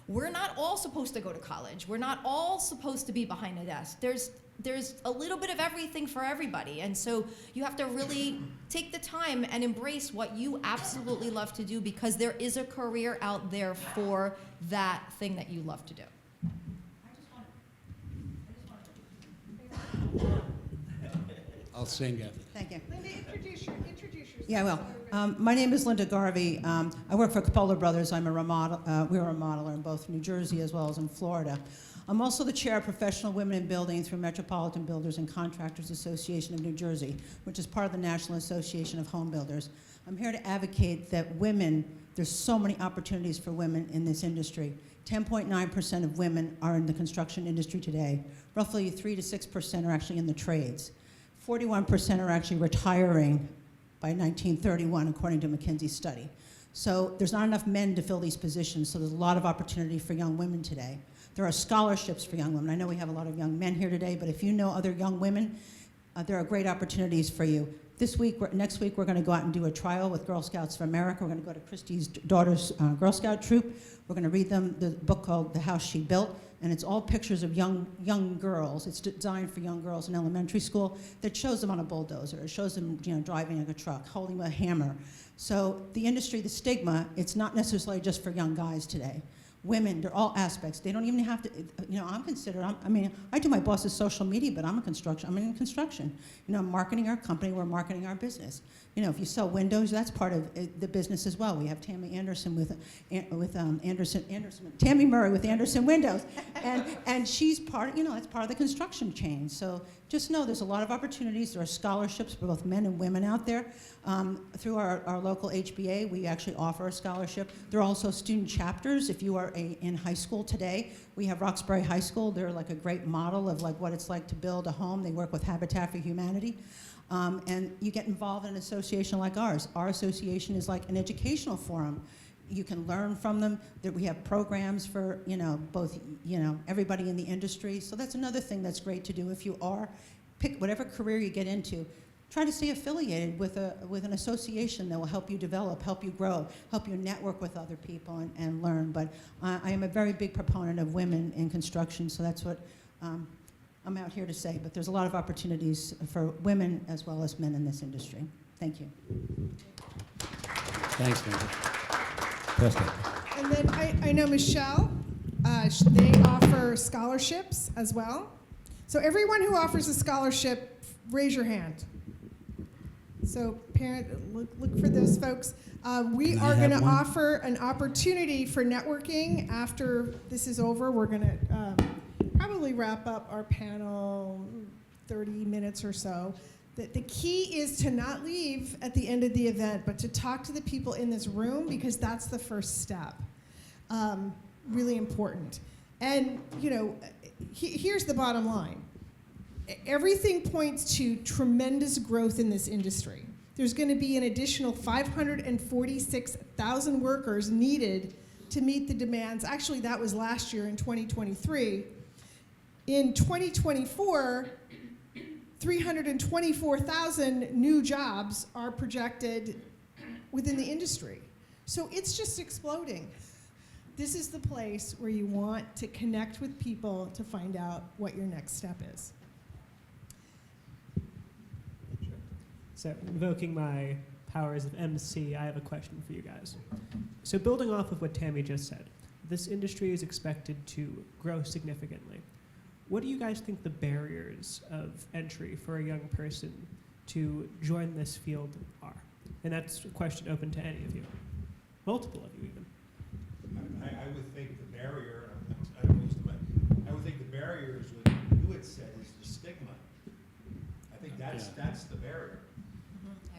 we're not all supposed to go to college. We're not all supposed to be behind a desk. There's a little bit of everything for everybody. And so you have to really take the time and embrace what you absolutely love to do, because there is a career out there for that thing that you love to do. I'll sing it. Thank you. Linda, introduce yourself. Yeah, I will. My name is Linda Garvey. I work for Capola Brothers. I'm a we're a remodeler in both New Jersey as well as in Florida. I'm also the chair of Professional Women in Building through Metropolitan Builders and Contractors Association of New Jersey, which is part of the National Association of Home Builders. I'm here to advocate that women, there's so many opportunities for women in this industry. 10.9% of women are in the construction industry today. Roughly 3 to 6% are actually in the trades. 41% are actually retiring by 1931, according to McKinsey's study. So there's not enough men to fill these positions, so there's a lot of opportunity for young women today. There are scholarships for young women. I know we have a lot of young men here today, but if you know other young women, there are great opportunities for you. Next week, we're going to go out and do a trial with Girl Scouts of America. We're going to go to Christy's daughter's Girl Scout troop. We're going to read them the book called The House She Built, and it's all pictures of young girls. It's designed for young girls in elementary school that shows them on a bulldozer. It shows them driving a truck, holding a hammer. So the industry, the stigma, it's not necessarily just for young guys today. Women, they're all aspects. They don't even have to, I do my boss's social media, but I'm in construction. I'm marketing our company, we're marketing our business. If you sell windows, that's part of the business as well. We have Tammy Anderson with Tammy Murray with Anderson Windows. And she's that's part of the construction chain. So just know there's a lot of opportunities. There are scholarships for both men and women out there. Through our local HBA, we actually offer a scholarship. There are also student chapters. If you are in high school today, we have Roxbury High School. They're like a great model of like what it's like to build a home. They work with Habitat for Humanity. And you get involved in an association like ours. Our association is like an educational forum. You can learn from them. That we have programs for both everybody in the industry. So that's another thing that's great to do. If you pick whatever career you get into, try to stay affiliated with an association that will help you develop, help you grow, help you network with other people and learn. But I am a very big proponent of women in construction, so that's what I'm out here to say. But there's a lot of opportunities for women as well as men in this industry. Thank you. Thanks, Linda. And then I know Michelle, they offer scholarships as well. So everyone who offers a scholarship, raise your hand. So look for those folks. We are going to offer an opportunity for networking after this is over. We're going to probably wrap up our panel 30 minutes or so. The key is to not leave at the end of the event, but to talk to the people in this room, because that's the first step. Really important. And, you know, here's the bottom line. Everything points to tremendous growth in this industry. There's going to be an additional 546,000 workers needed to meet the demands. Actually, that was last year in 2023. In 2024, 324,000 new jobs are projected within the industry. So it's just exploding. This is the place where you want to connect with people to find out what your next step is. So, invoking my powers of MC, I have a question for you guys. So, building off of what Tammy just said, this industry is expected to grow significantly. What do you guys think the barriers of entry for a young person to join this field are? And that's a question open to any of you, multiple of you even. I would think the barrier, I would think the barrier is what you had said is the stigma. I think that's the barrier.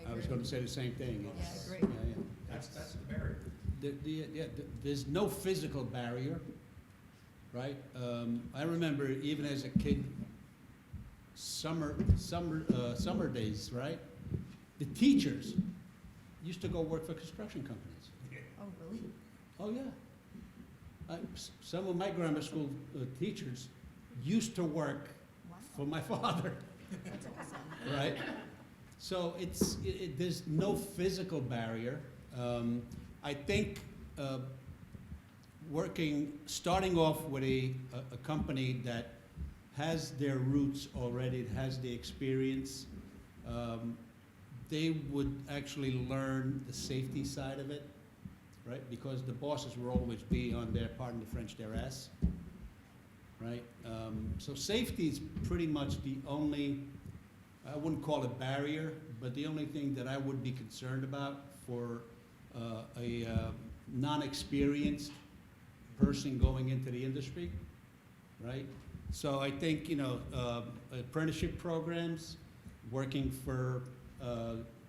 I was going to say the same thing. Yeah, I agree. That's the barrier. There's no physical barrier, right? I remember even as a kid, summer days, right? The teachers used to go work for construction companies. Oh, really? Oh, yeah. Some of my grammar school teachers used to work for my father. That's awesome. Right? So there's no physical barrier. I think starting off with a company that has their roots already, has the experience, they would actually learn the safety side of it, right? Because the bosses will always be on their, pardon the French, their ass, right? So safety is pretty much the only, I wouldn't call it barrier, but the only thing that I would be concerned about for a non-experienced person going into the industry, right? So I think, you know, apprenticeship programs, working for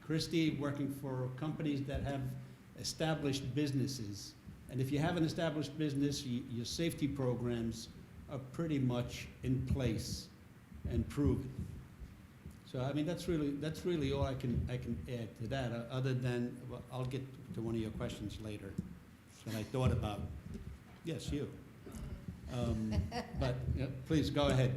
Christie, working for companies that have established businesses. And if you have an established business, your safety programs are pretty much in place and proven. So I mean, that's really all I can add to that. Other than, well, I'll get to one of your questions later that I thought about. Yes, you. But please go ahead.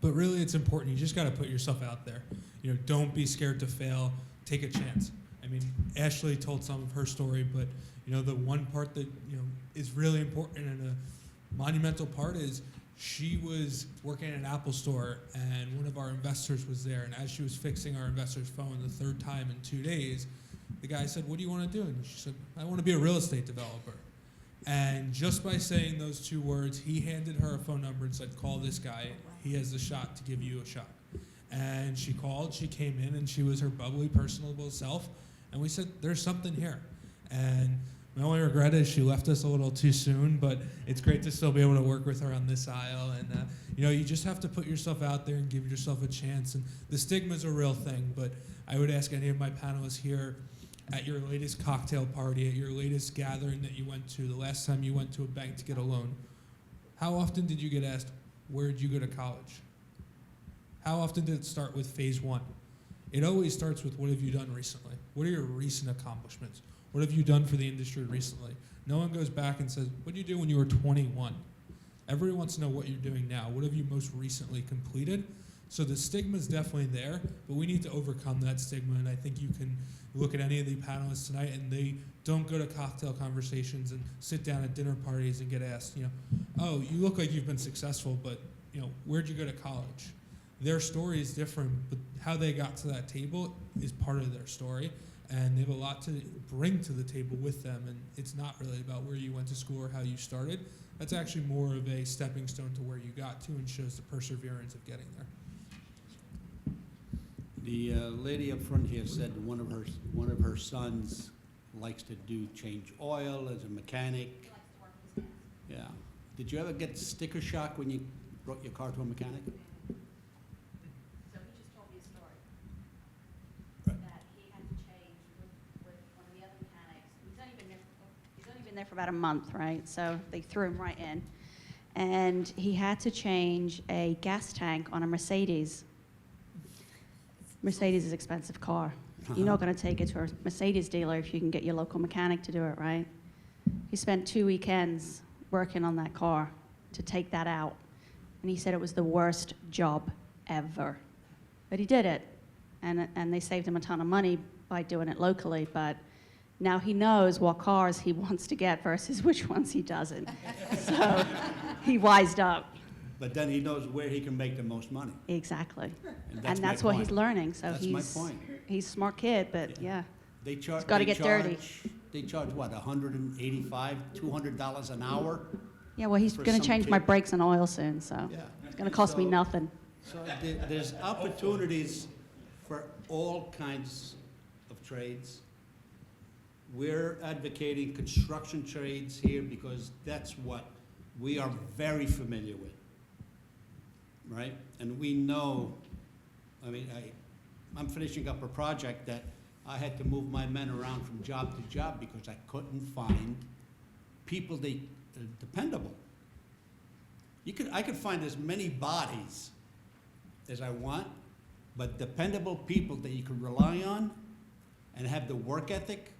But really, it's important. You just got to put yourself out there. You know, don't be scared to fail. Take a chance. I mean, Ashley told some of her story, but you know, the one part that is really important and a monumental part is she was working at an Apple store, and one of our investors was there. And as she was fixing our investor's phone the third time in 2 days, the guy said, "What do you want to do?" And she said, "I want to be a real estate developer." And just by saying those 2 words, he handed her a phone number and said, "Call this guy. He has the shot to give you a shot." And she called, she came in, and she was her bubbly, personable self. And we said, "There's something here." And my only regret is she left us a little too soon, but it's great to still be able to work with her on this aisle. And you just have to put yourself out there and give yourself a chance. And the stigma is a real thing, but I would ask any of my panelists here, at your latest cocktail party, at your latest gathering that you went to, the last time you went to a bank to get a loan, how often did you get asked, "Where did you go to college?" How often did it start with phase 1? It always starts with, what have you done recently? What are your recent accomplishments? What have you done for the industry recently? No one goes back and says, "What did you do when you were 21? Everyone wants to know what you're doing now. What have you most recently completed? So the stigma is definitely there, but we need to overcome that stigma. And I think you can look at any of the panelists tonight, and they don't go to cocktail conversations and sit down at dinner parties and get asked, "Oh, you look like you've been successful, but where'd you go to college?" Their story is different, but how they got to that table is part of their story. And they have a lot to bring to the table with them. And it's not really about where you went to school or how you started. That's actually more of a stepping stone to where you got to, and shows the perseverance of getting there. The lady up front here said one of her sons likes to change oil as a mechanic. He likes to work with his hands. Yeah. Did you ever get sticker shock when you brought your car to a mechanic? So he just told me a story. there for about a month, right? So they threw him right in. And he had to change a gas tank on a Mercedes. Mercedes is an expensive car. You're not going to take it to a Mercedes dealer if you can get your local mechanic to do it, right? He spent 2 weekends working on that car to take that out. And he said it was the worst job ever. But he did it. And they saved him a ton of money by doing it locally. But now he knows what cars he wants to get versus which ones he doesn't. So he wised up. But then he knows where he can make the most money. Exactly. And that's my what point. he's learning. So That's my point. he's a smart kid, but yeah. They charge. He's gotta get dirty. They charge what, $185, $200 an hour? Yeah, well, he's For going to some change my kid. brakes and oil soon, so Yeah. it's going to cost me So- nothing. So there's opportunities for all kinds of trades. We're advocating construction trades here because that's what we are very familiar with, right? And we know, I mean, I'm finishing up a project that I had to move my men around from job to job because I couldn't find people dependable. I could find as many bodies as I want, but dependable people that you can rely on and have the work ethic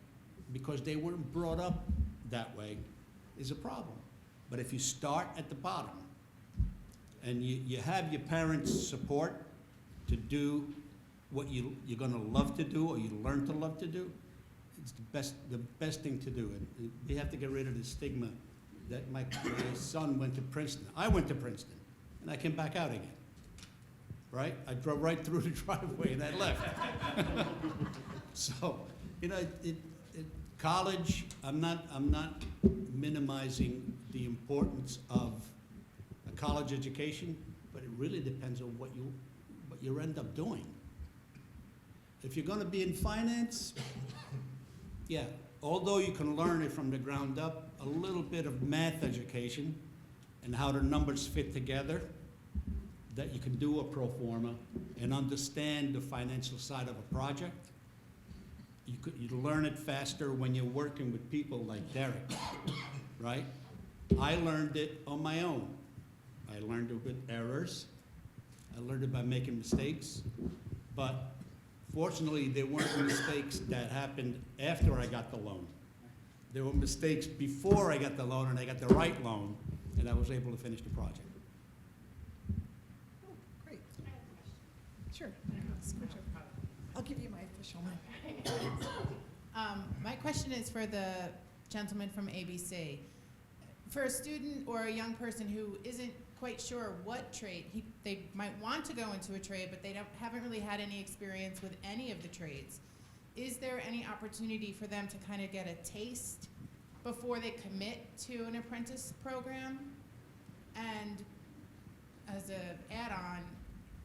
because they weren't brought up that way is a problem. But if you start at the bottom and you have your parents' support to do what you're gonna love to do or you learn to love to do, it's the best thing to do. And we have to get rid of the stigma that my son went to Princeton. I went to Princeton and I came back out again. Right? I drove right through the driveway and I left. So, you know, college, I'm not minimizing the importance of a college education, but it really depends on what you end up doing. If you're gonna be in finance, yeah, although you can learn it from the ground up, a little bit of math education and how the numbers fit together, that you can do a pro forma and understand the financial side of a project. You learn it faster when you're working with people like Derek, right? I learned it on my own. I learned it with errors. I learned it by making mistakes. But fortunately, there weren't mistakes that happened after I got the loan. There were mistakes before I got the loan and I got the right loan and I was able to finish the project. Great. Sure. I'll give you my official mic. My question is for the gentleman from ABC. For a student or a young person who isn't quite sure what trade, they might want to go into a trade, but they haven't really had any experience with any of the trades. Is there any opportunity for them to kind of get a taste before they commit to an apprentice program? And as an add-on,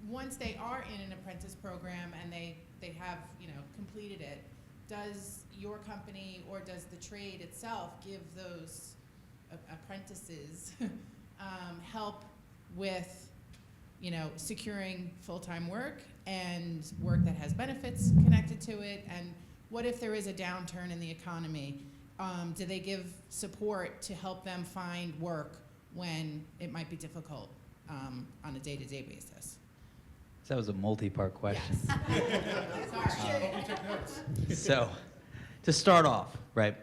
once they are in an apprentice program and they have, completed it, does your company or does the trade itself give those apprentices help with, securing full-time work and work that has benefits connected to it? And what if there is a downturn in the economy? Do they give support to help them find work when it might be difficult on a day-to-day basis? So that was a multi-part question. Yes. So, to start off, right,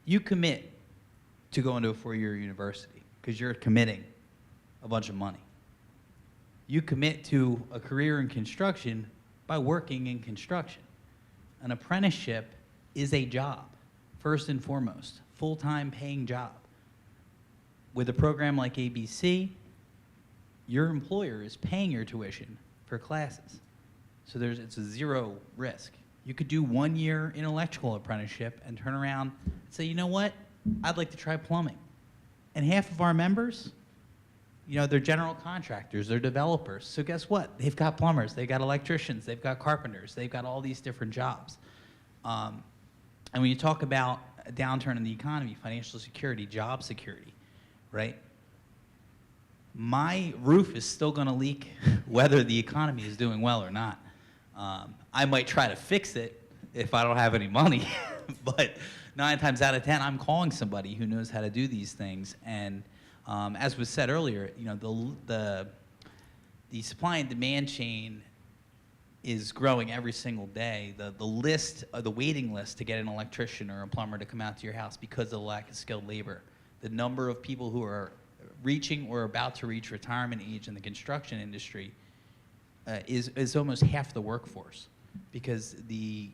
you commit to go into a four-year university because you're committing a bunch of money. You commit to a career in construction by working in construction. An apprenticeship is a job, first and foremost, full-time paying job. With a program like ABC, your employer is paying your tuition for classes. So it's a zero risk. You could do 1 year in electrical apprenticeship and turn around and say, you know what, I'd like to try plumbing. And half of our members, they're general contractors, they're developers. So guess what? They've got plumbers, they've got electricians, they've got carpenters, they've got all these different jobs. And when you talk about a downturn in the economy, financial security, job security, right? My roof is still going to leak whether the economy is doing well or not. I might try to fix it if I don't have any money, but 9 times out of 10, I'm calling somebody who knows how to do these things. And as was said earlier, you know, the supply and demand chain is growing every single day. The waiting list to get an electrician or a plumber to come out to your house because of the lack of skilled labor. The number of people who are reaching or about to reach retirement age in the construction industry is almost half the workforce, because the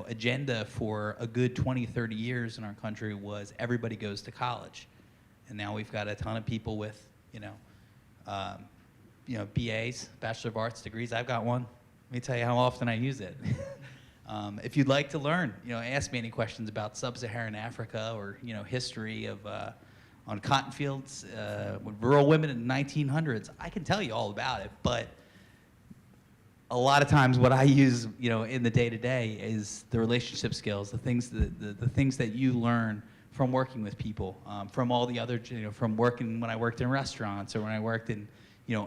agenda for a good 20, 30 years in our country was everybody goes to college, and now we've got a ton of people with BAs, Bachelor of Arts degrees. I've got one. Let me tell you how often I use it. If you'd like to learn, ask me any questions about sub-Saharan Africa or history of on cotton fields with rural women in the 1900s. I can tell you all about it, but a lot of times what I use, in the day-to-day is the relationship skills, the things that you learn from working with people, from all the other, from working when I worked in restaurants or when I worked in,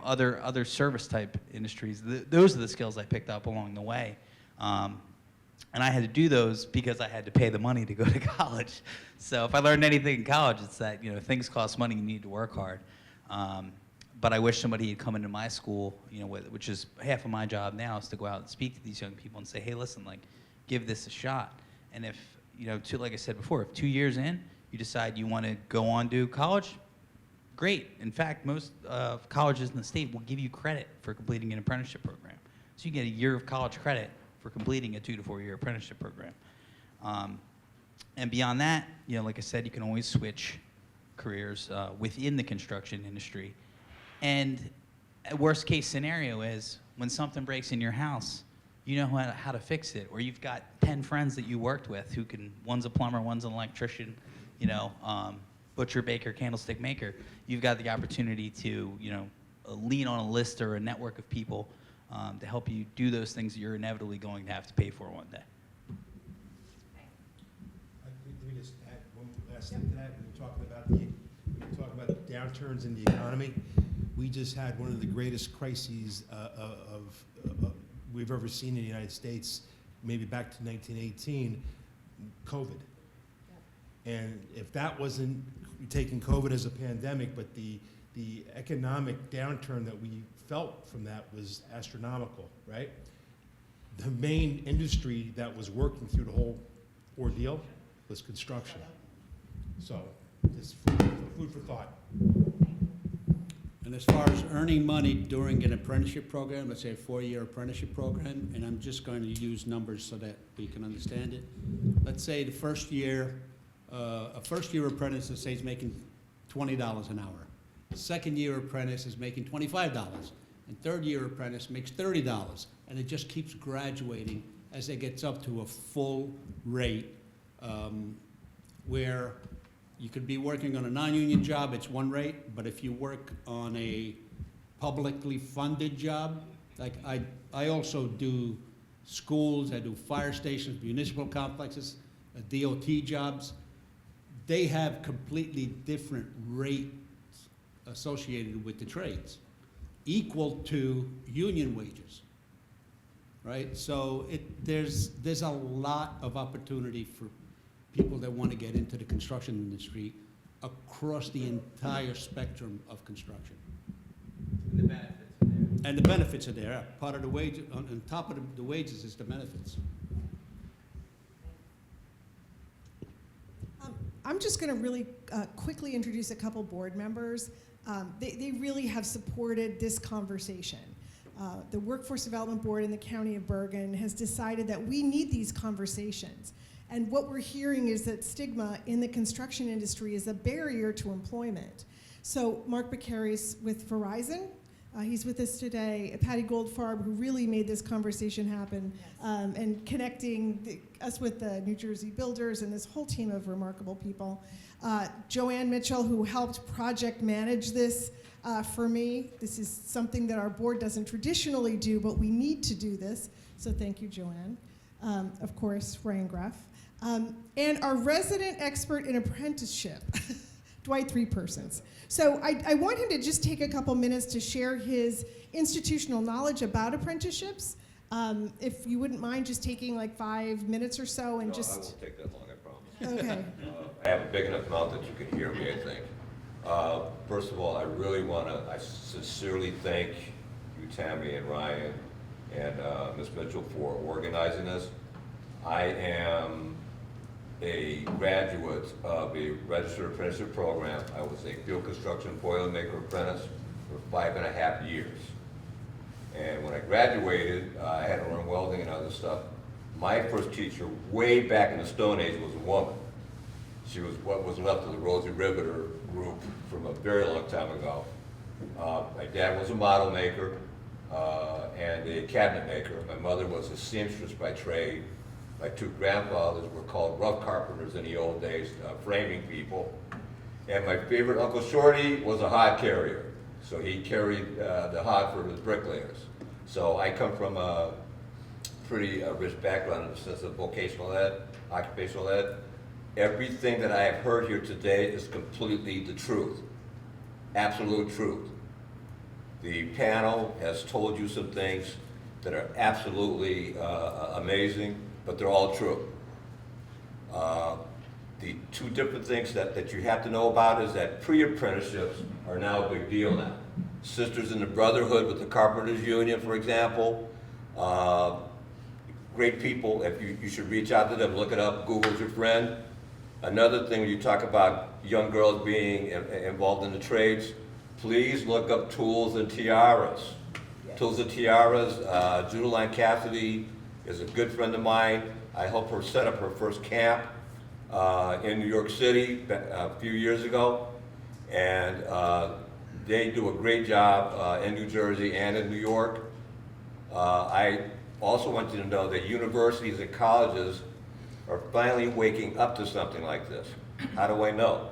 other service type industries. Those are the skills I picked up along the way. And I had to do those because I had to pay the money to go to college. So if I learned anything in college, it's that, things cost money, you need to work hard. But I wish somebody had come into my school, which is half of my job now, is to go out and speak to these young people and say, hey, listen, give this a shot. And if, like I said before, if 2 years in, you decide you want to go on to college, great. In fact, most colleges in the state will give you credit for completing an apprenticeship program. So you get a year of college credit for completing a 2 to 4 year apprenticeship program. And beyond that, like I said, you can always switch careers within the construction industry. And a worst case scenario is when something breaks in your house, you know how to fix it, or you've got 10 friends that you worked with who can, one's a plumber, one's an electrician, butcher, baker, candlestick maker. You've got the opportunity to, lean on a list or a network of people to help you do those things that you're inevitably going to have to pay for one day. Let me just add one last thing to that. When you're talking about downturns in the economy, we just had one of the greatest crises we've ever seen in the United States, maybe back to 1918, COVID. And if that wasn't taking COVID as a pandemic, but the economic downturn that we felt from that was astronomical, right? The main industry that was working through the whole ordeal was construction. So, just food for thought. And as far as earning money during an apprenticeship program, let's say a 4-year apprenticeship program, and I'm just going to use numbers so that we can understand it. Let's say the first year, a first-year apprentice, let's say, is making $20 an hour. Second-year apprentice is making $25, and third-year apprentice makes $30, and it just keeps graduating as it gets up to a full rate, where you could be working on a non-union job, it's one rate, but if you work on a publicly funded job, like I also do schools, I do fire stations, municipal complexes, DOT jobs, they have completely different rates associated with the trades, equal to union wages, right? So there's a lot of opportunity for people that want to get into the construction industry across the entire spectrum of construction. And the benefits are there. Part of the wage, on top of the wages is the benefits. I'm just going to really quickly introduce a couple board members. They really have supported this conversation. The Workforce Development Board in the County of Bergen has decided that we need these conversations. And what we're hearing is that stigma in the construction industry is a barrier to employment. So Mark Beccari's with Verizon. He's with us today. Patty Goldfarb, who really made this conversation happen, yes. And connecting us with the New Jersey builders and this whole team of remarkable people. Joanne Mitchell, who helped project manage this for me. This is something that our board doesn't traditionally do, but we need to do this. So thank you, Joanne. Of course, Ryan Greff. And our resident expert in apprenticeship, Dwight Three Persons. So I want him to just take a couple minutes to share his institutional knowledge about apprenticeships If you wouldn't mind just taking like 5 minutes or so and No, I just. won't take that long, I promise. Okay. I have a big enough mouth that you can hear me, I think. First of all, I sincerely thank you, Tammy and Ryan and Ms. Mitchell for organizing this. I am a graduate of a registered apprenticeship program. I was a field construction boilermaker apprentice for 5.5 years. And when I graduated, I had to learn welding and other stuff. My first teacher, way back in the Stone Age, was a woman. She was what was left of the Rosie Riveter group from a very long time ago. My dad was a model maker and a cabinet maker. My mother was a seamstress by trade. My two grandfathers were called rough carpenters in the old days, framing people. And my favorite Uncle Shorty was a hod carrier. So he carried the hod for his bricklayers. So I come from a pretty rich background in the sense of vocational ed, occupational ed. Everything that I have heard here today is completely the truth, absolute truth. The panel has told you some things that are absolutely amazing, but they're all true. The two different things that you have to know about is that pre-apprenticeships are now a big deal now. Sisters in the Brotherhood with the Carpenters Union, for example, great people. If you should reach out to them, look it up, Google's your friend. Another thing, when you talk about young girls being involved in the trades, please look up Tools and Tiaras. Yes. Tools and Tiaras, Judeline Cassidy is a good friend of mine. I helped her set up her first camp in New York City a few years ago, and they do a great job in New Jersey and in New York. I also want you to know that universities and colleges are finally waking up to something like this. How do I know?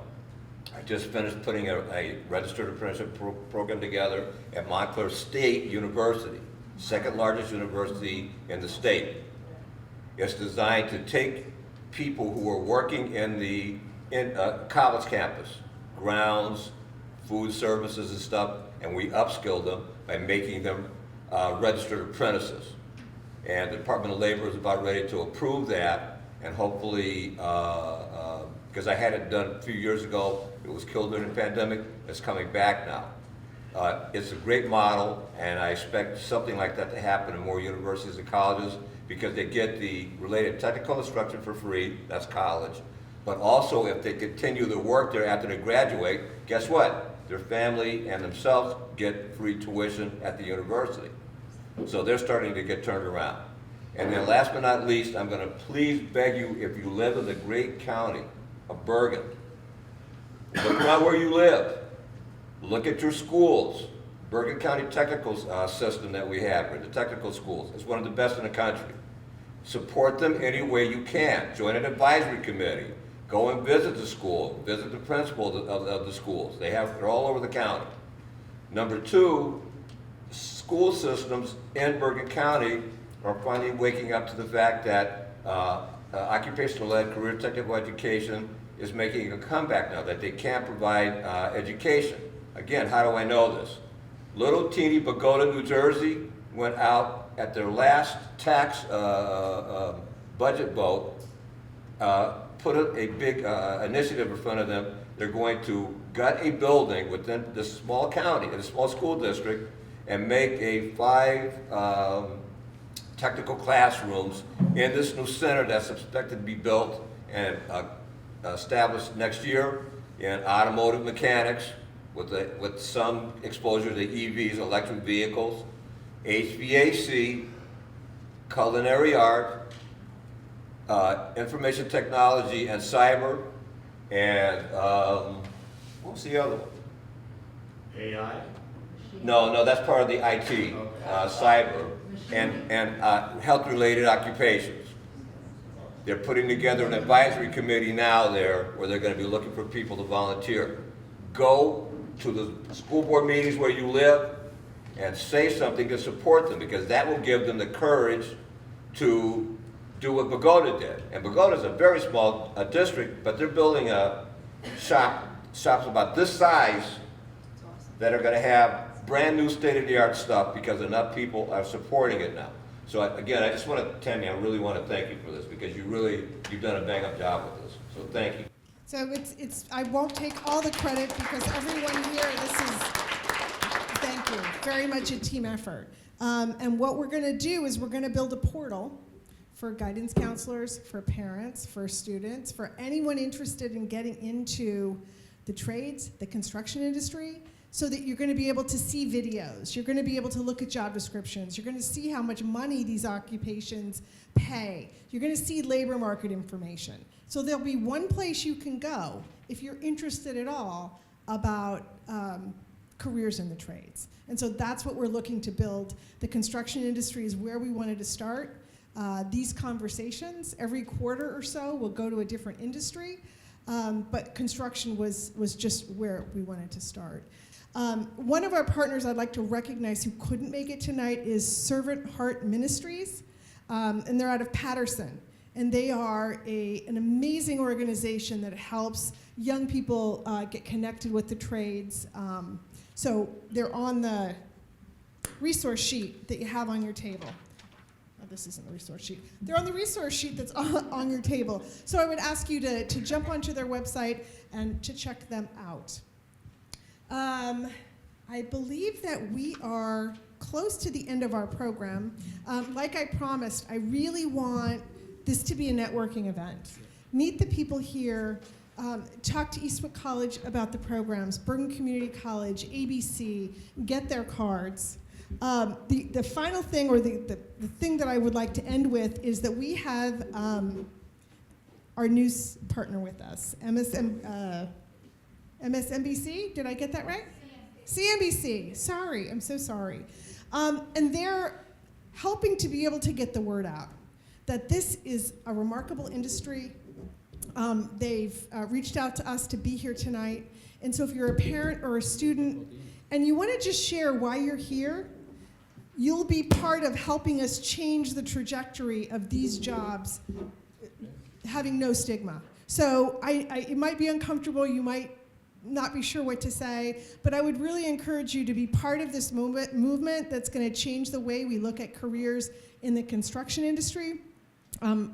I just finished putting a registered apprenticeship program together at Montclair State University, second largest university in the state. It's designed to take people who are working in the college campus, grounds, food services and stuff, and we upskill them by making them registered apprentices. And the Department of Labor is about ready to approve that, and hopefully, because I had it done a few years ago, it was killed during the pandemic, it's coming back now. It's a great model, and I expect something like that to happen in more universities and colleges, because they get the related technical instruction for free, that's college, but also if they continue their work there after they graduate, guess what? Their family and themselves get free tuition at the university. So they're starting to get turned around. And then last but not least, I'm going to please beg you, if you live in the great county of Bergen, look around where you live. Look at your schools. Bergen County technical system that we have, or the technical schools, is one of the best in the country. Support them any way you can. Join an advisory committee. Go and visit the school. Visit the principals of the schools. They're all over the county. Number two, school systems in Bergen County are finally waking up to the fact that occupational-led career technical education is making a comeback now, that they can provide education. Again, how do I know this? Little teeny Pagoda, New Jersey went out at their last tax budget vote, put a big initiative in front of them. They're going to gut a building within this small county, in a small school district, and make a 5 technical classrooms in this new center that's expected to be built and established next year in automotive mechanics with some exposure to EVs, electric vehicles, HVAC, culinary art, information technology and cyber, and what was the other one? AI? No, that's part of the IT, cyber, and health-related occupations. They're putting together an advisory committee now there where they're going to be looking for people to volunteer. Go to the school board meetings where you live and say something to support them, because that will give them the courage to do what Pagoda did. And Pagoda is a very small district, but they're building a shops about this size that are going to have brand new state-of-the-art stuff because enough people are supporting it now. So again, I just want to, Tammy, I really want to thank you for this because you've done a bang-up job with this. So thank you. So I won't take all the credit because everyone here, thank you, very much a team effort. And what we're going to do is we're going to build a portal for guidance counselors, for parents, for students, for anyone interested in getting into the trades, the construction industry, so that you're going to be able to see videos. You're going to be able to look at job descriptions. You're going to see how much money these occupations pay. You're going to see labor market information. So there'll be one place you can go if you're interested at all about careers in the trades. And so that's what we're looking to build. The construction industry is where we wanted to start. These conversations, every quarter or so, will go to a different industry. But construction was just where we wanted to start. One of our partners I'd like to recognize who couldn't make it tonight is Servant Heart Ministries, and they're out of Patterson. And they are an amazing organization that helps young people get connected with the trades. So they're on the resource sheet that you have on your table. Oh, this isn't the resource sheet. They're on the resource sheet that's on your table. So I would ask you to jump onto their website and to check them out. I believe that we are close to the end of our program. Like I promised, I really want this to be a networking event. Meet the people here, talk to Eastwood College about the programs, Bergen Community College, ABC, get their cards. The final thing, or the thing that I would like to end with, is that we have our news partner with us, MSNBC, did I get that right? CNBC, sorry, I'm so sorry. And they're helping to be able to get the word out that this is a remarkable industry. They've reached out to us to be here tonight. And so if you're a parent or a student and you want to just share why you're here, you'll be part of helping us change the trajectory of these jobs having no stigma. So it might be uncomfortable, you might not be sure what to say, but I would really encourage you to be part of this movement that's going to change the way we look at careers in the construction industry.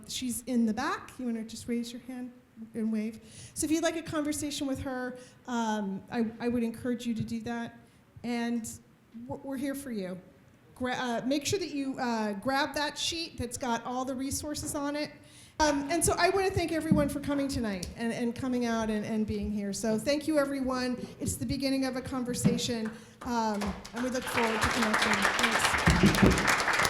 She's in the back. You want to just raise your hand and wave? So if you'd like a conversation with her, I would encourage you to do that. And we're here for you. Make sure that you grab that sheet that's got all the resources on it. And so I want to thank everyone for coming tonight and coming out and being here. So thank you, everyone. It's the beginning of a conversation, and we look forward to connecting. Thanks.